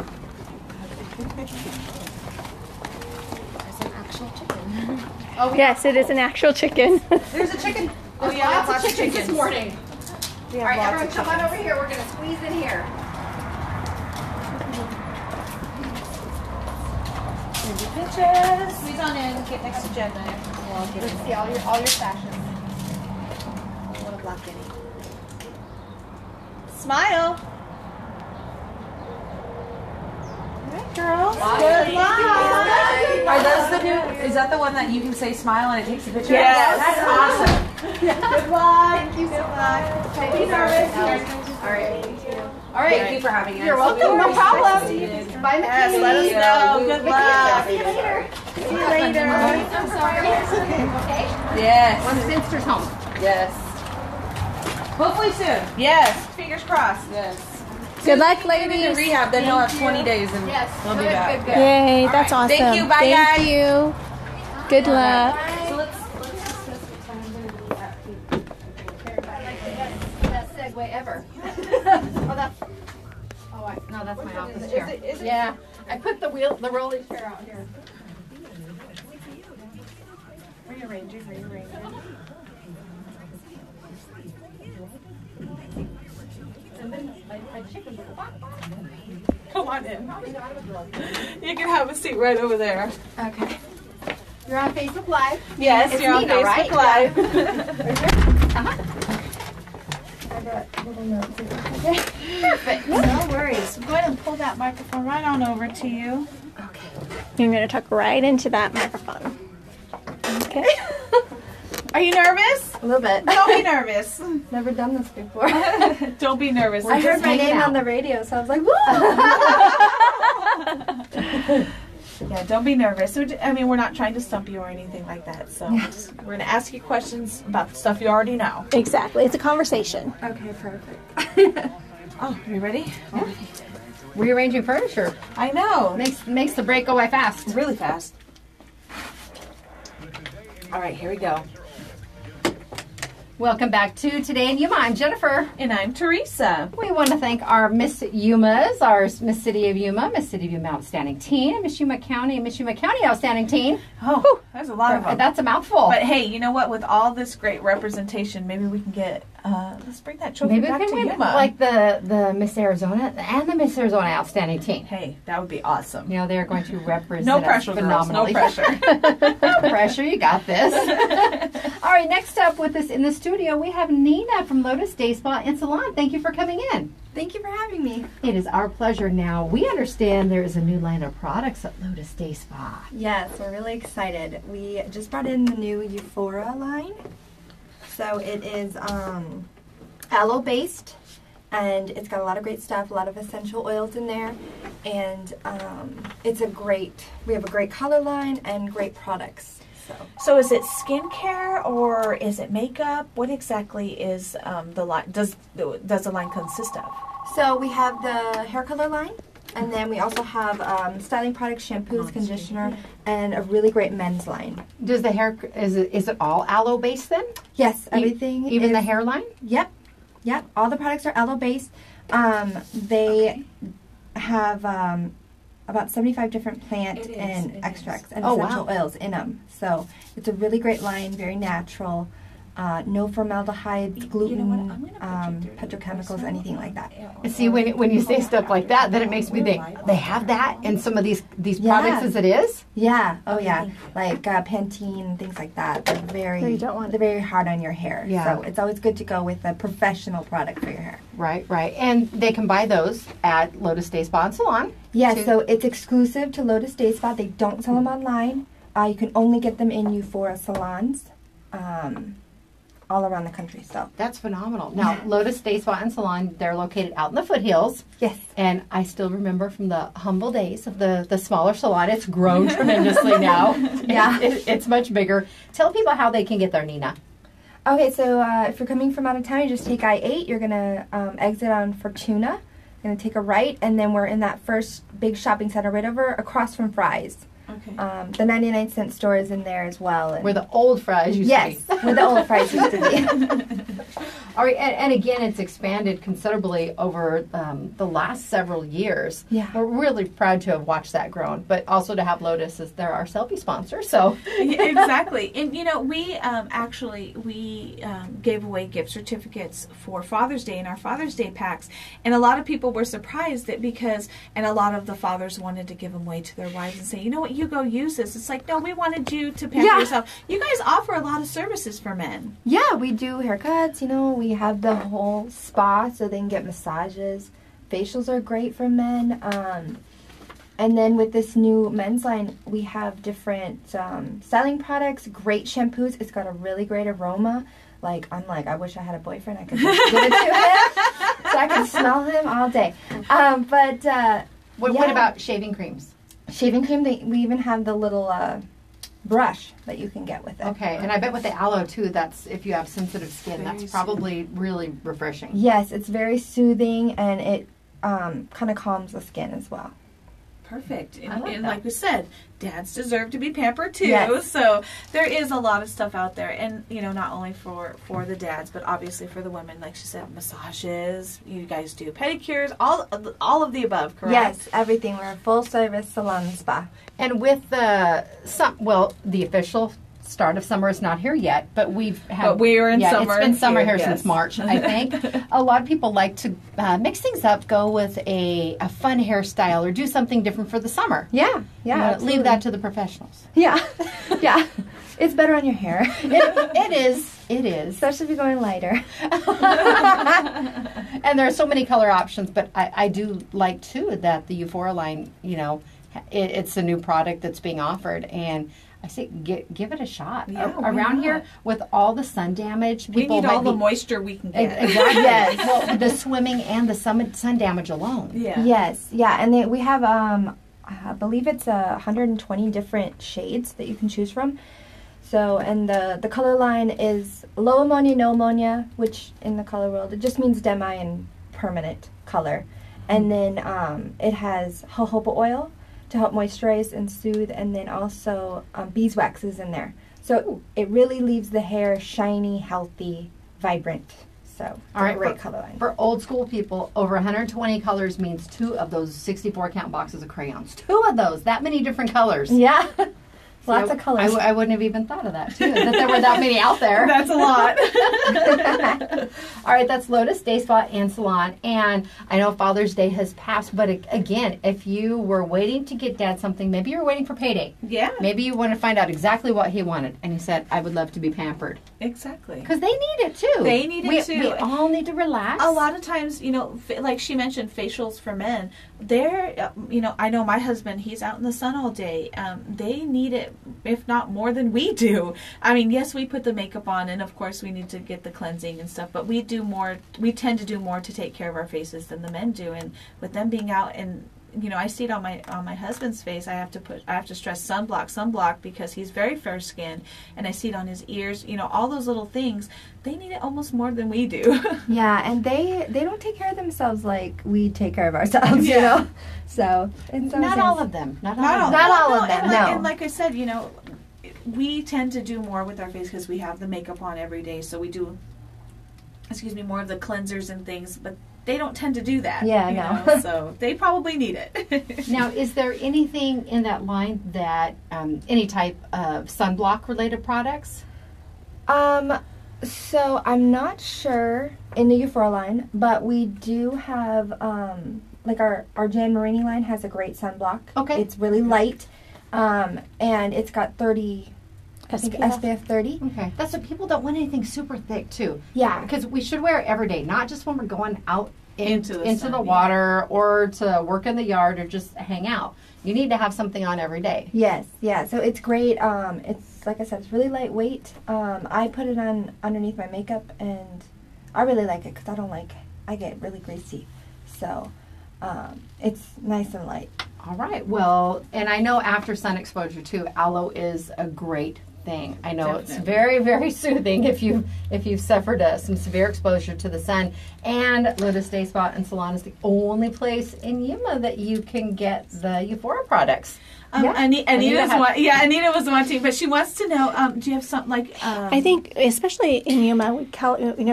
There's an actual chicken.
Oh,
Yes, it is an actual chicken.
There's a chicken.
Oh, yeah,
Lots of chickens this morning.
We
All
have
right,
lots
everyone,
of
come on
chickens.
over here. We're going to squeeze in here.
Pictures.
Squeeze on in, get next to Jen there.
Let's see all your fashions.
I want to block any. Smile.
Girls.
Good luck.
Are those the new? Is that the one that you can say smile and it takes a picture?
Yes.
That's awesome.
Good luck. Thank you so much. Don't be nervous. All right. All right.
Thank you for having us.
You're welcome. No problem. Bye,
Yes,
McKaylee.
let us know. Good luck.
See you later.
See you later.
I'm sorry. Okay.
Yes.
When the sister's home.
Yes. Hopefully soon.
Yes, fingers crossed.
Yes.
Good luck,
Maybe in
ladies.
rehab, then he'll have 20 days and
Yes.
we'll be
Good,
back.
good.
Yay,
All
that's
right.
awesome.
Thank you. Bye,
Thank
guys.
you. Good luck.
So let's discuss what time we're going to be at.
Best segue ever. No, that's my office chair. Yeah, I put the rolling chair out here.
Rearranging.
And then my chicken will walk.
Come on in. You can have a seat right over there.
Okay. You're on Facebook Live.
Yes,
It's
you're on
Nina,
Facebook
right?
Live.
Perfect.
No worries. Go ahead and pull that microphone right on over to you.
You're going to talk right into that microphone. Okay.
Are you nervous?
A little bit.
Don't be nervous.
Never done this before.
Don't be nervous.
I heard my
hanging
name
out.
on the radio, so I was like, whoa!
Yeah, don't be nervous. I mean, we're not trying to stump you or anything like that. So we're going to ask you questions about the stuff you already know.
Exactly. It's a conversation.
Okay, perfect.
Oh, are you ready?
Rearranging furniture
I know.
makes the break go by fast.
Really fast. All right, here we go.
Welcome back to Today in Yuma. I'm Jennifer.
And I'm Teresa.
We want to thank our Miss Yumas, our Miss City of Yuma, Miss City of Yuma Outstanding Teen, and Miss Yuma County Outstanding Teen.
Oh, there's a lot of them.
That's a mouthful.
But hey, you know what? With all this great representation, maybe we can get, let's bring that trophy
Maybe we
back
can
to
win
Yuma.
like the Miss Arizona and the Miss Arizona Outstanding Teen.
Hey, that would be awesome.
You know, they're going to represent
No
us
pressure, girls. No
phenomenally.
pressure.
No pressure, you got this. All right, next up with us in the studio, we have Nina from Lotus Day Spa and Salon. Thank you for coming in.
Thank you for having me.
It is our pleasure. Now, we understand there is a new line of products at Lotus Day Spa.
Yes, we're really excited. We just brought in the new Euphoria line. So it is aloe based, and it's got a lot of great stuff, a lot of essential oils in there, and we have a great color line and great products.
So is it skincare or is it makeup? What exactly is the line? Does the line consist of?
So we have the hair color line, and then we also have styling products, shampoos, conditioner, and a really great men's line.
Does the hair, is it all aloe based then?
Yes, everything.
Even
is,
the hairline?
Yep. All the products are aloe based. They have about 75 different plant and extracts and essential oils in them. So it's a really great line, very natural. No formaldehyde, gluten, petrochemicals, anything like that.
And see, when you say stuff like that, then it makes me think they have that in some of these products as it is.
Yeah. Oh yeah. Like Pantene, things like that. They're very hard on your hair.
Yeah.
So it's always good to go with a professional product for your hair.
Right. And they can buy those at Lotus Day Spa and Salon.
Yeah. So it's exclusive to Lotus Day Spa. They don't sell them online. You can only get them in Euphoria salons. All around the country, so.
That's phenomenal. Now, Lotus Day Spa and Salon, they're located out in the foothills.
Yes.
And I still remember from the humble days of the smaller salon. It's grown tremendously now.
Yeah.
It's much bigger. Tell people how they can get there, Nina.
Okay, so if you're coming from out of town, you just take I-8. You're going to exit on Fortuna. You're going to take a right, and then we're in that first big shopping center right over across from Fry's.
Okay.
The 99-cent store is in there as well. And
where the old Fry's used to be.
Yes, where the old Fry's used to be.
All right, and again, it's expanded considerably over the last several years.
Yeah.
We're really proud to have watched that grown, but also to have Lotus as they're our selfie sponsor. So
exactly. And, we actually gave away gift certificates for Father's Day in our Father's Day packs. And a lot of people were surprised that and a lot of the fathers wanted to give them away to their wives and say, you know what, you go use this. It's like, no, we wanted you to pamper yourself. You guys offer a lot of services for men.
Yeah, we do haircuts, we have the whole spa so they can get massages. Facials are great for men. And then with this new men's line, we have different styling products, great shampoos. It's got a really great aroma. I wish I had a boyfriend. I could just give it to him so I could smell him all day.
what about shaving creams?
Shaving cream, we even have the little brush that you can get with it.
Okay, and I bet with the aloe too, that's if you have sensitive skin, that's probably really refreshing.
Yes, it's very soothing and it kind of calms the skin as well.
Perfect. And like we said, dads deserve to be pampered too.
Yes.
So there is a lot of stuff out there. And, not only for the dads, but obviously for the women. Like she said, massages. You guys do pedicures. All of the above, correct?
Yes, everything. We're a full-service salon and spa.
And with the official start of summer is not here yet, but we are in summer. It's been summer here since March, I think. A lot of people like to mix things up, go with a fun hairstyle or do something different for the summer.
Yeah.
Leave that to the professionals.
Yeah. It's better on your hair.
It is.
Especially if you're going lighter.
And there are so many color options, but I do like too that the Euphoria line, it's a new product that's being offered, and I say give it a shot. Around here, with all the sun damage,
we need all the moisture we can get.
Exactly. Yes. Well, the swimming and the sun damage alone.
Yeah. Yes. Yeah. And we have, I believe it's 120 different shades that you can choose from. So, and the color line is low ammonia, no ammonia, which in the color world, it just means demi and permanent color. And then it has jojoba oil to help moisturize and soothe, and then also beeswax is in there. So it really leaves the hair shiny, healthy, vibrant. So
all right,
great color line.
For old school people, over 120 colors means 2 of those 64 count boxes of crayons. 2 of those, that many different colors.
Yeah. Lots of colors.
I wouldn't have even thought of that, too, that there were that many out there.
That's a lot.
All right, that's Lotus Day Spa and Salon. And I know Father's Day has passed, but again, if you were waiting to get Dad something, maybe you were waiting for payday.
Yeah.
Maybe you want to find out exactly what he wanted. And he said, I would love to be pampered.
Exactly.
Because they need it, too.
They need it, too.
We all need to relax.
A lot of times, like she mentioned, facials for men, I know my husband, he's out in the sun all day. They need it, if not more than we do. I mean, yes, we put the makeup on, and of course we need to get the cleansing and stuff, but we tend to do more to take care of our faces than the men do. And with them being out in I see it on my husband's face. I have to stress sunblock because he's very fair skinned, and I see it on his ears. All those little things. They need it almost more than we do.
Yeah, and they don't take care of themselves like we take care of ourselves. You know, so
not all of them. Not
all of them.
And like I said, we tend to do more with our face because we have the makeup on every day, so we do. More of the cleansers and things, but they don't tend to do that.
Yeah, no.
So they probably need it.
Now, is there anything in that line that any type of sunblock related products?
So I'm not sure in the Euphoria line, but we do have like our Jan Marini line has a great sunblock.
Okay.
It's really light, and it's got 30. I think SPF 30.
Okay. That's what people don't want anything super thick too.
Yeah.
Because we should wear it every day, not just when we're going out into
sun,
the water or to work in the yard or just hang out. You need to have something on every day.
Yes. Yeah. So it's great. It's like I said, it's really lightweight. I put it on underneath my makeup, and I really like it because I get really greasy. So it's nice and light.
All right. Well, and I know after sun exposure too, aloe is a great thing. I know
Definitely.
It's very, very soothing if you've suffered some severe exposure to the sun. And Lotus Day Spa and Salon is the only place in Yuma that you can get the Euphoria products.
Anita was wanting, but she wants to know. Do you have something like?
I think, especially in Yuma,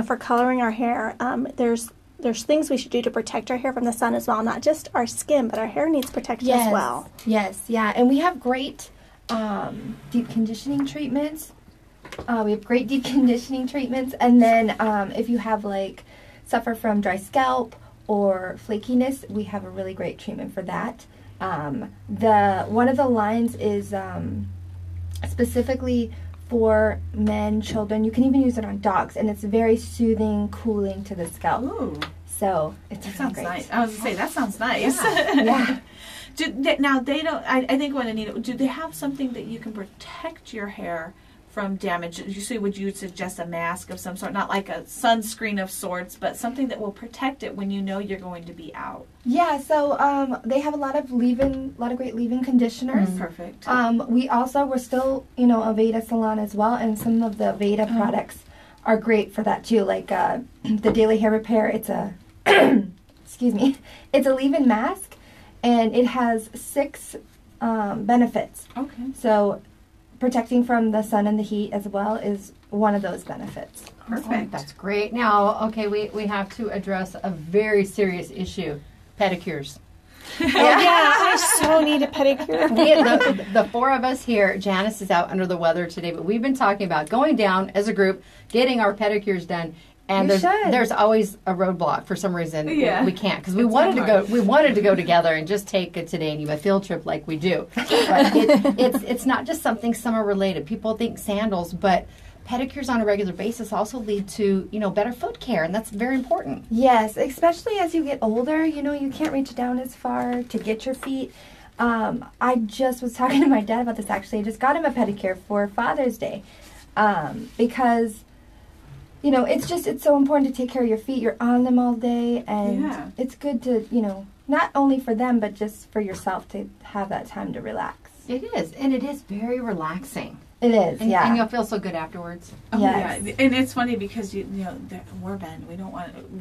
for coloring our hair, there's things we should do to protect our hair from the sun as well. Not just our skin, but our hair needs protection as well.
Yes, yeah, and we have great deep conditioning treatments. And then if you have suffer from dry scalp or flakiness, we have a really great treatment for that. One of the lines is specifically for men, children. You can even use it on dogs, and it's very soothing, cooling to the scalp.
Ooh.
So it's
That
really
sounds
great.
nice. I was going to say, that sounds nice.
Yeah.
Now, they don't, I think when Anita, do they have something that you can protect your hair from damage? Usually would you suggest a mask of some sort, not like a sunscreen of sorts, but something that will protect it when you know you're going to be out?
Yeah, so they have a lot of great leave-in conditioners.
Perfect.
We're still, a Veda salon as well, and some of the Veda products are great for that too. Like the Daily Hair Repair, it's a, excuse me, it's a leave-in mask, and it has 6 benefits.
Okay.
So protecting from the sun and the heat as well is one of those benefits.
Perfect.
That's great. Now, okay, we have to address a very serious issue: pedicures.
I so need a pedicure.
The 4 of us here, Janice is out under the weather today, but we've been talking about going down as a group, getting our pedicures done. And there's always a roadblock for some reason.
Yeah.
We can't, because we wanted to go together and just take a Today in Yuma field trip like we do. But it's not just something summer related. People think sandals, but pedicures on a regular basis also lead to better foot care, and that's very important.
Yes, especially as you get older. You can't reach down as far to get your feet. I just was talking to my dad about this actually. I just got him a pedicure for Father's Day because it's so important to take care of your feet. You're on them all day, and it's good to, not only for them, but just for yourself to have that time to relax.
It is, and it is very relaxing.
It is,
and you'll feel so good afterwards.
Oh,
yes.
Yeah, and it's funny because we're men.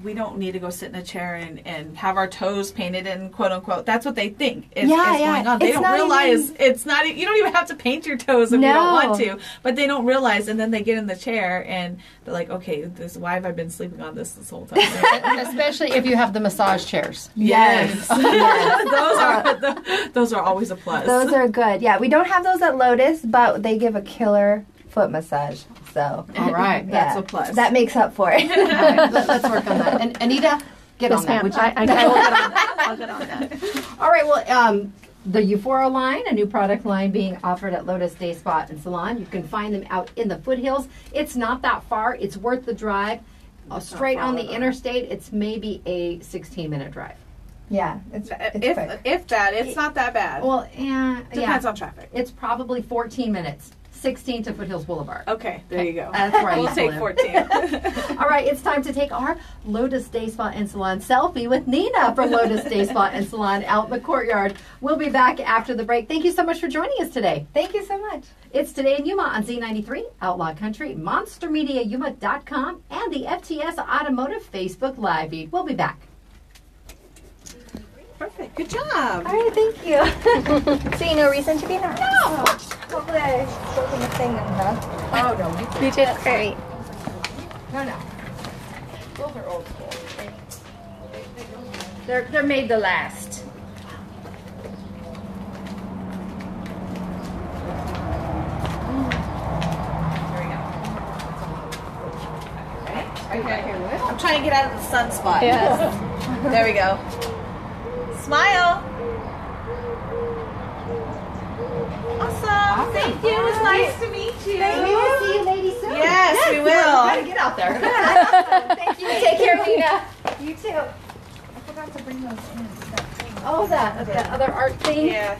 We don't need to go sit in a chair and have our toes painted and quote unquote. That's what they think is going on. They don't realize it's not. You don't even have to paint your toes if you don't want to. But they don't realize, and then they get in the chair and they're like, okay, why have I been sleeping on this whole time?
Especially if you have the massage chairs.
Yes. Those are always a plus.
Those are good. Yeah, we don't have those at Lotus, but they give a killer foot massage. So
all right,
that's a plus.
That makes up for it.
All right, let's work on that. And Anita, get on that.
I'll get on that.
All right. Well, the Euphoria line, a new product line being offered at Lotus Day Spa and Salon. You can find them out in the foothills. It's not that far. It's worth the drive. Straight on the interstate, it's maybe a 16-minute drive.
Yeah, it's quick.
If that, it's not that bad.
Well,
Depends on traffic.
It's probably 14 minutes. 16 to Foothills Boulevard.
Okay, there you go.
That's where I
We'll
used to
take
live.
14.
All right, it's time to take our Lotus Day Spa and Salon selfie with Nina from Lotus Day Spa and Salon out in the courtyard. We'll be back after the break. Thank you so much for joining us today.
Thank you so much.
It's Today in Yuma on Z93, Outlaw Country, MonsterMediaYuma.com, and the FTS Automotive Facebook Live feed. We'll be back.
Perfect. Good job.
All right, thank you. So you no reason to be nervous?
No!
Hopefully I spoke in the thing enough.
Oh, no.
You did great.
No. Those are old school. They're made to last.
Okay. I'm trying to get out of the sunspot.
Yes.
There we go. Smile. Awesome. Thank you. It was nice to meet you.
We will see you ladies soon.
Yes, we will.
Gotta get out there.
Thank you. Take care, Nina.
You too.
I forgot to bring those in.
Oh, that other art thing.
Yeah.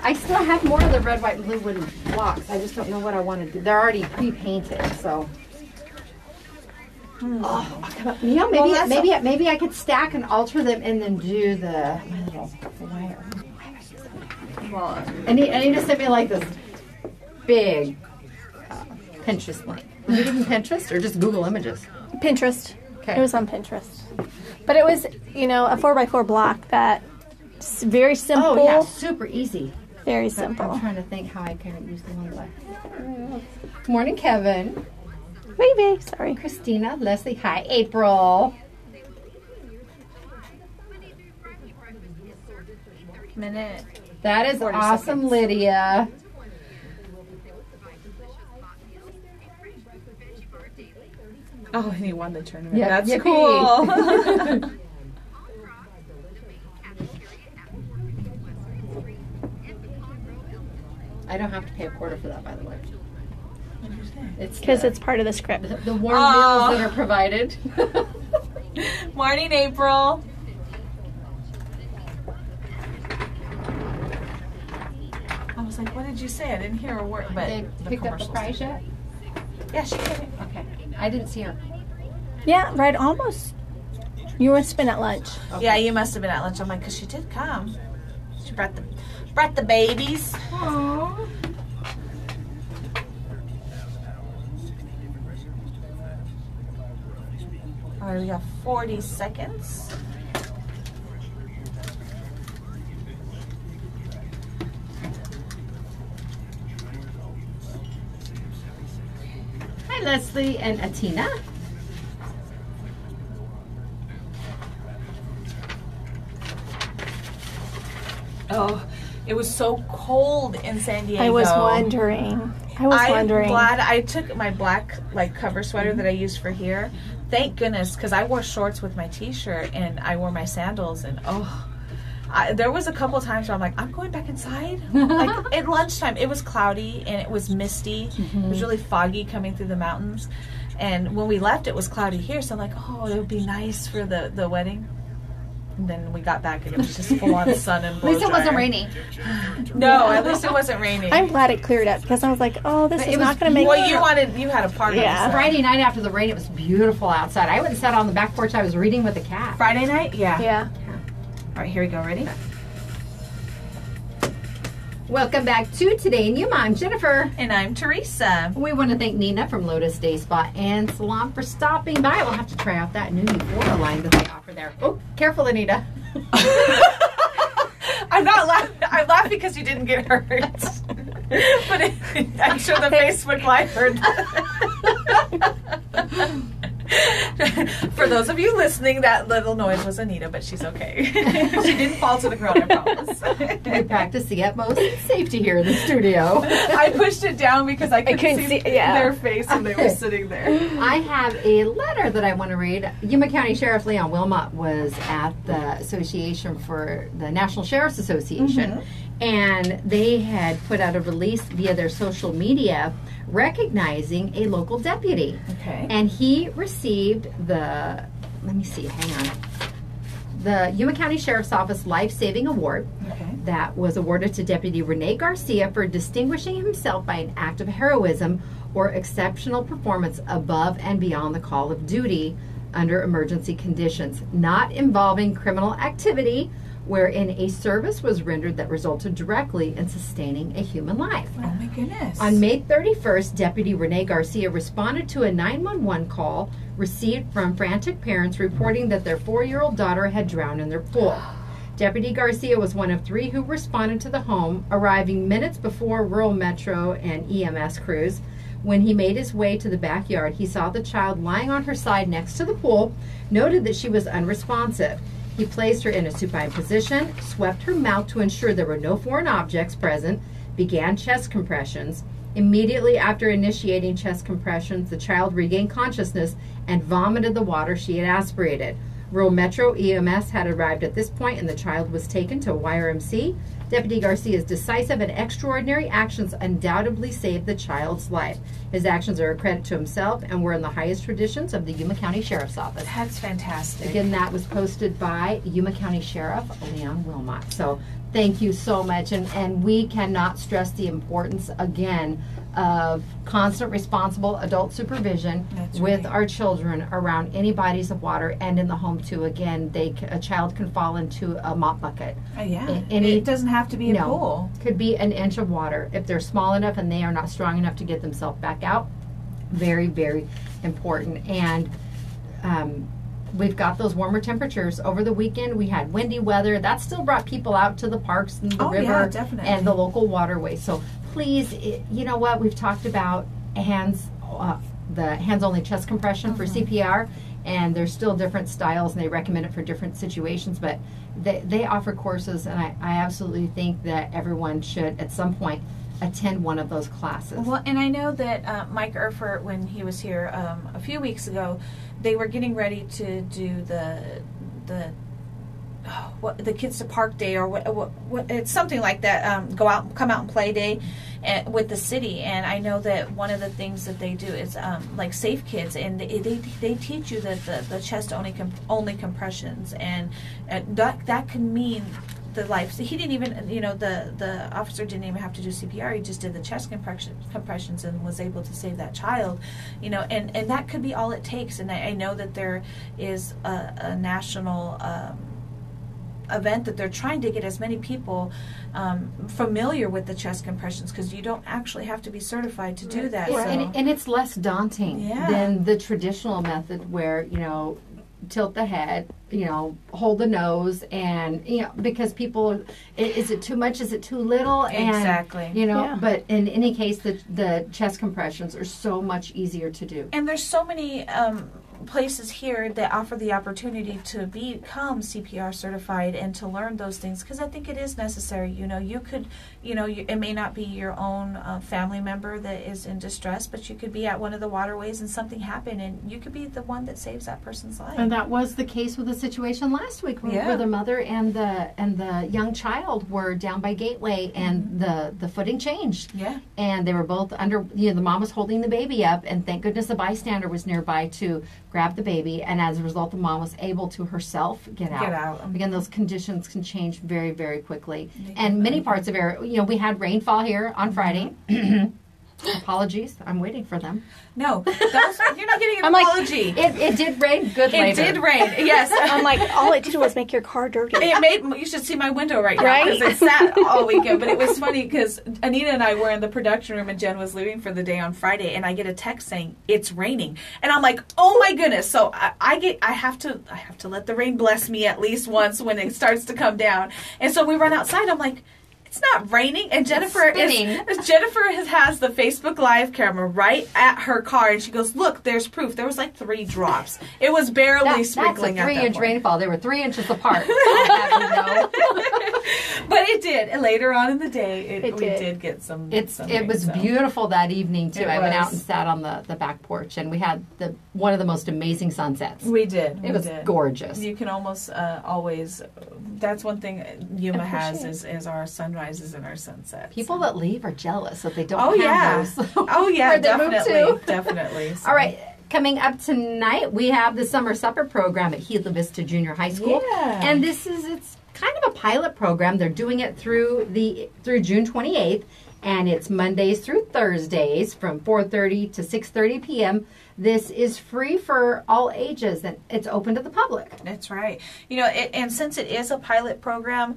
I still have more of the red, white, and blue wooden blocks. I just don't know what I want to do. They're already pre-painted, so. Oh, you know, maybe I could stack and alter them and then do my little wire.
Well,
I need to send me like this big Pinterest link. Was it even Pinterest or just Google Images?
Pinterest.
Okay.
It was on Pinterest. But it was, a 4x4 block that's very simple.
Oh yeah, super easy.
Very
I'm
simple.
trying to think how I can use the one by. Good morning, Kevin.
Maybe. Sorry.
Christina, Leslie, hi, April.
minute.
That is
40
awesome,
seconds.
Lydia.
Oh, and he won the tournament.
Yeah,
That's
yippee.
cool.
I don't have to pay a quarter for that, by the way. It's
Because it's part of the script.
the warm
Oh.
meals that are provided.
Morning, April. I was like, what did you say? I didn't hear a word. But
They picked up the
commercials
prize
did.
yet?
Yeah, she did.
Okay. I didn't see her.
Yeah, right, almost. You must have been at lunch.
Okay.
Yeah, you must have been at lunch. I'm like, because she did come. She brought the babies.
Aww.
All right, we got 40 seconds.
Hi, Leslie and Atina.
Oh, it was so cold in San Diego.
I was wondering.
I'm glad I took my black cover sweater that I used for here. Thank goodness, because I wore shorts with my t-shirt and I wore my sandals and there was a couple times where I'm like, I'm going back inside. Like at lunchtime, it was cloudy and it was misty. It was really foggy coming through the mountains. And when we left, it was cloudy here. So I'm like, oh, it would be nice for the wedding. And then we got back and it was just full on sun and blow
At least it wasn't
dryer.
raining.
No, at least it wasn't raining.
I'm glad it cleared up because I was like, oh, this
But
is
it
not
was
going to make
Well, you had a party.
Yeah.
Friday night after the rain, it was beautiful outside. I went and sat on the back porch. I was reading with the cat.
Friday night? Yeah.
Yeah.
All right, here we go. Ready?
Welcome back to Today in Yuma. I'm Jennifer.
And I'm Teresa.
We want to thank Nina from Lotus Day Spa and Salon for stopping by. We'll have to try out that new Euphoria line that they offer there. Oh, careful, Anita.
I'm not laughing. I'm laughing because you didn't get hurt. But I'm sure the Facebook Live heard that. For those of you listening, that little noise was Anita, but she's okay. She didn't fall to the ground, I promise.
We practice the utmost safety here in the studio.
I pushed it down because I couldn't see their face when they were sitting there.
I have a letter that I want to read. Yuma County Sheriff Leon Wilmot was at the Association for the National Sheriff's Association, and they had put out a release via their social media recognizing a local deputy.
Okay.
And he received the, let me see, hang on. the Yuma County Sheriff's Office Life Saving Award that was awarded to Deputy Rene Garcia for distinguishing himself by an act of heroism or exceptional performance above and beyond the call of duty under emergency conditions, not involving criminal activity wherein a service was rendered that resulted directly in sustaining a human life.
Oh my goodness.
On May 31st, Deputy Rene Garcia responded to a 911 call received from frantic parents reporting that their 4-year-old daughter had drowned in their pool. Deputy Garcia was one of 3 who responded to the home, arriving minutes before rural metro and EMS crews. When he made his way to the backyard, he saw the child lying on her side next to the pool, noted that she was unresponsive. He placed her in a supine position, swept her mouth to ensure there were no foreign objects present, began chest compressions. Immediately after initiating chest compressions, the child regained consciousness and vomited the water she had aspirated. Rural Metro EMS had arrived at this point and the child was taken to YRMC. Deputy Garcia's decisive and extraordinary actions undoubtedly saved the child's life. His actions are a credit to himself and were in the highest traditions of the Yuma County Sheriff's Office.
That's fantastic.
Again, that was posted by Yuma County Sheriff Leon Wilmot. So thank you so much. And we cannot stress the importance, again, of constant responsible adult supervision with our children around any bodies of water and in the home too. Again, a child can fall into a mop bucket.
It doesn't have to be a pool.
Could be an inch of water. If they're small enough and they are not strong enough to get themselves back out, very, very important. And we've got those warmer temperatures. Over the weekend, we had windy weather. That still brought people out to the parks and the river and the local waterways. So please, you know what? We've talked about the hands-only chest compression for CPR, and there's still different styles, and they recommend it for different situations, but they offer courses, and I absolutely think that everyone should, at some point, attend one of those classes.
Well, and I know that Mike Erfurt, when he was here a few weeks ago, they were getting ready to do the kids to park day, or what it's something like that, come out and play day with the city. And I know that one of the things that they do is like Safe Kids, and they teach you that the chest only compressions, and that can mean the life. So he didn't even, the officer didn't even have to do CPR. He just did the chest compressions and was able to save that child, and that could be all it takes. And I know that there is a national event that they're trying to get as many people familiar with the chest compressions, because you don't actually have to be certified to do that.
And it's less daunting than the traditional method where, tilt the head, hold the nose, and because people, is it too much, is it too little, and but in any case, the chest compressions are so much easier to do.
And there's so many places here that offer the opportunity to become CPR certified and to learn those things, because I think it is necessary. You could, it may not be your own family member that is in distress, but you could be at one of the waterways and something happened, and you could be the one that saves that person's life.
And that was the case with the situation last week, where the mother and the young child were down by Gateway, and the footing changed. And they were both under. The mom was holding the baby up, and thank goodness a bystander was nearby to grab the baby, and as a result, the mom was able to herself get out. Again, those conditions can change very, very quickly. And many parts of area, we had rainfall here on Friday. Apologies, I'm waiting for them.
No, you're not getting an apology.
It did rain good later.
It did rain, yes.
I'm like, all it did was make your car dirty.
You should see my window right now, because it sat all weekend. But it was funny because Anita and I were in the production room, and Jen was leaving for the day on Friday, and I get a text saying it's raining, and I'm like, oh my goodness. So I have to let the rain bless me at least once when it starts to come down. And so we run outside. I'm like, it's not raining, and Jennifer has the Facebook Live camera right at her car, and she goes, "Look, there's proof. There was like 3 drops. It was barely sprinkling."
That's a 3-inch rainfall. They were 3 inches apart.
But it did. And later on in the day, we did get some.
It was beautiful that evening too. I went out and sat on the back porch, and we had one of the most amazing sunsets.
We did.
It was gorgeous.
You can almost always. That's one thing Yuma has is our sunrises and our sunsets.
People that leave are jealous that they don't have those.
Oh yeah, definitely.
So. All right. Coming up tonight, we have the Summer Supper program at Gila Vista Junior High School.
Yeah.
And it's kind of a pilot program. They're doing it through June 28th, and it's Mondays through Thursdays from 4:30 to 6:30 p.m. This is free for all ages, and it's open to the public.
That's right. And since it is a pilot program,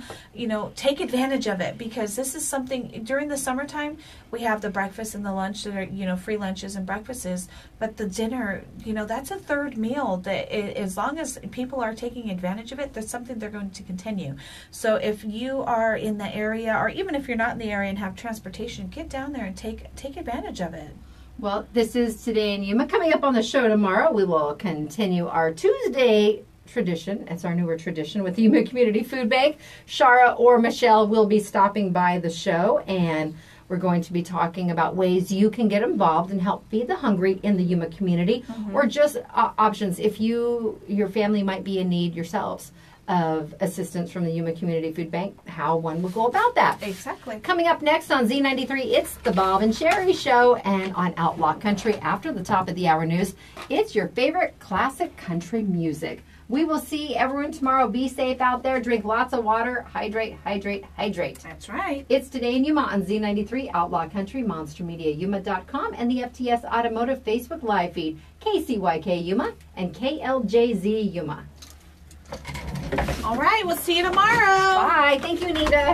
take advantage of it, because this is something during the summertime. We have the breakfast and the lunch that are, free lunches and breakfasts, but the dinner, that's a third meal that as long as people are taking advantage of it, that's something they're going to continue. So if you are in the area, or even if you're not in the area and have transportation, get down there and take advantage of it.
Well, this is Today in Yuma. Coming up on the show tomorrow, we will continue our Tuesday tradition. It's our newer tradition with the Yuma Community Food Bank. Shara or Michelle will be stopping by the show, and we're going to be talking about ways you can get involved and help feed the hungry in the Yuma community, or just options if your family might be in need yourselves of assistance from the Yuma Community Food Bank, how one will go about that.
Exactly.
Coming up next on Z93, it's the Bob and Sherry Show, and on Outlaw Country after the top of the hour news, it's your favorite classic country music. We will see everyone tomorrow. Be safe out there. Drink lots of water. Hydrate, hydrate, hydrate.
That's right.
It's Today in Yuma on Z93, Outlaw Country, MonsterMediaYuma.com, and the FTS Automotive Facebook Live feed, KCYK Yuma and KLJZ Yuma.
All right, we'll see you tomorrow.
Bye. Thank you, Anita.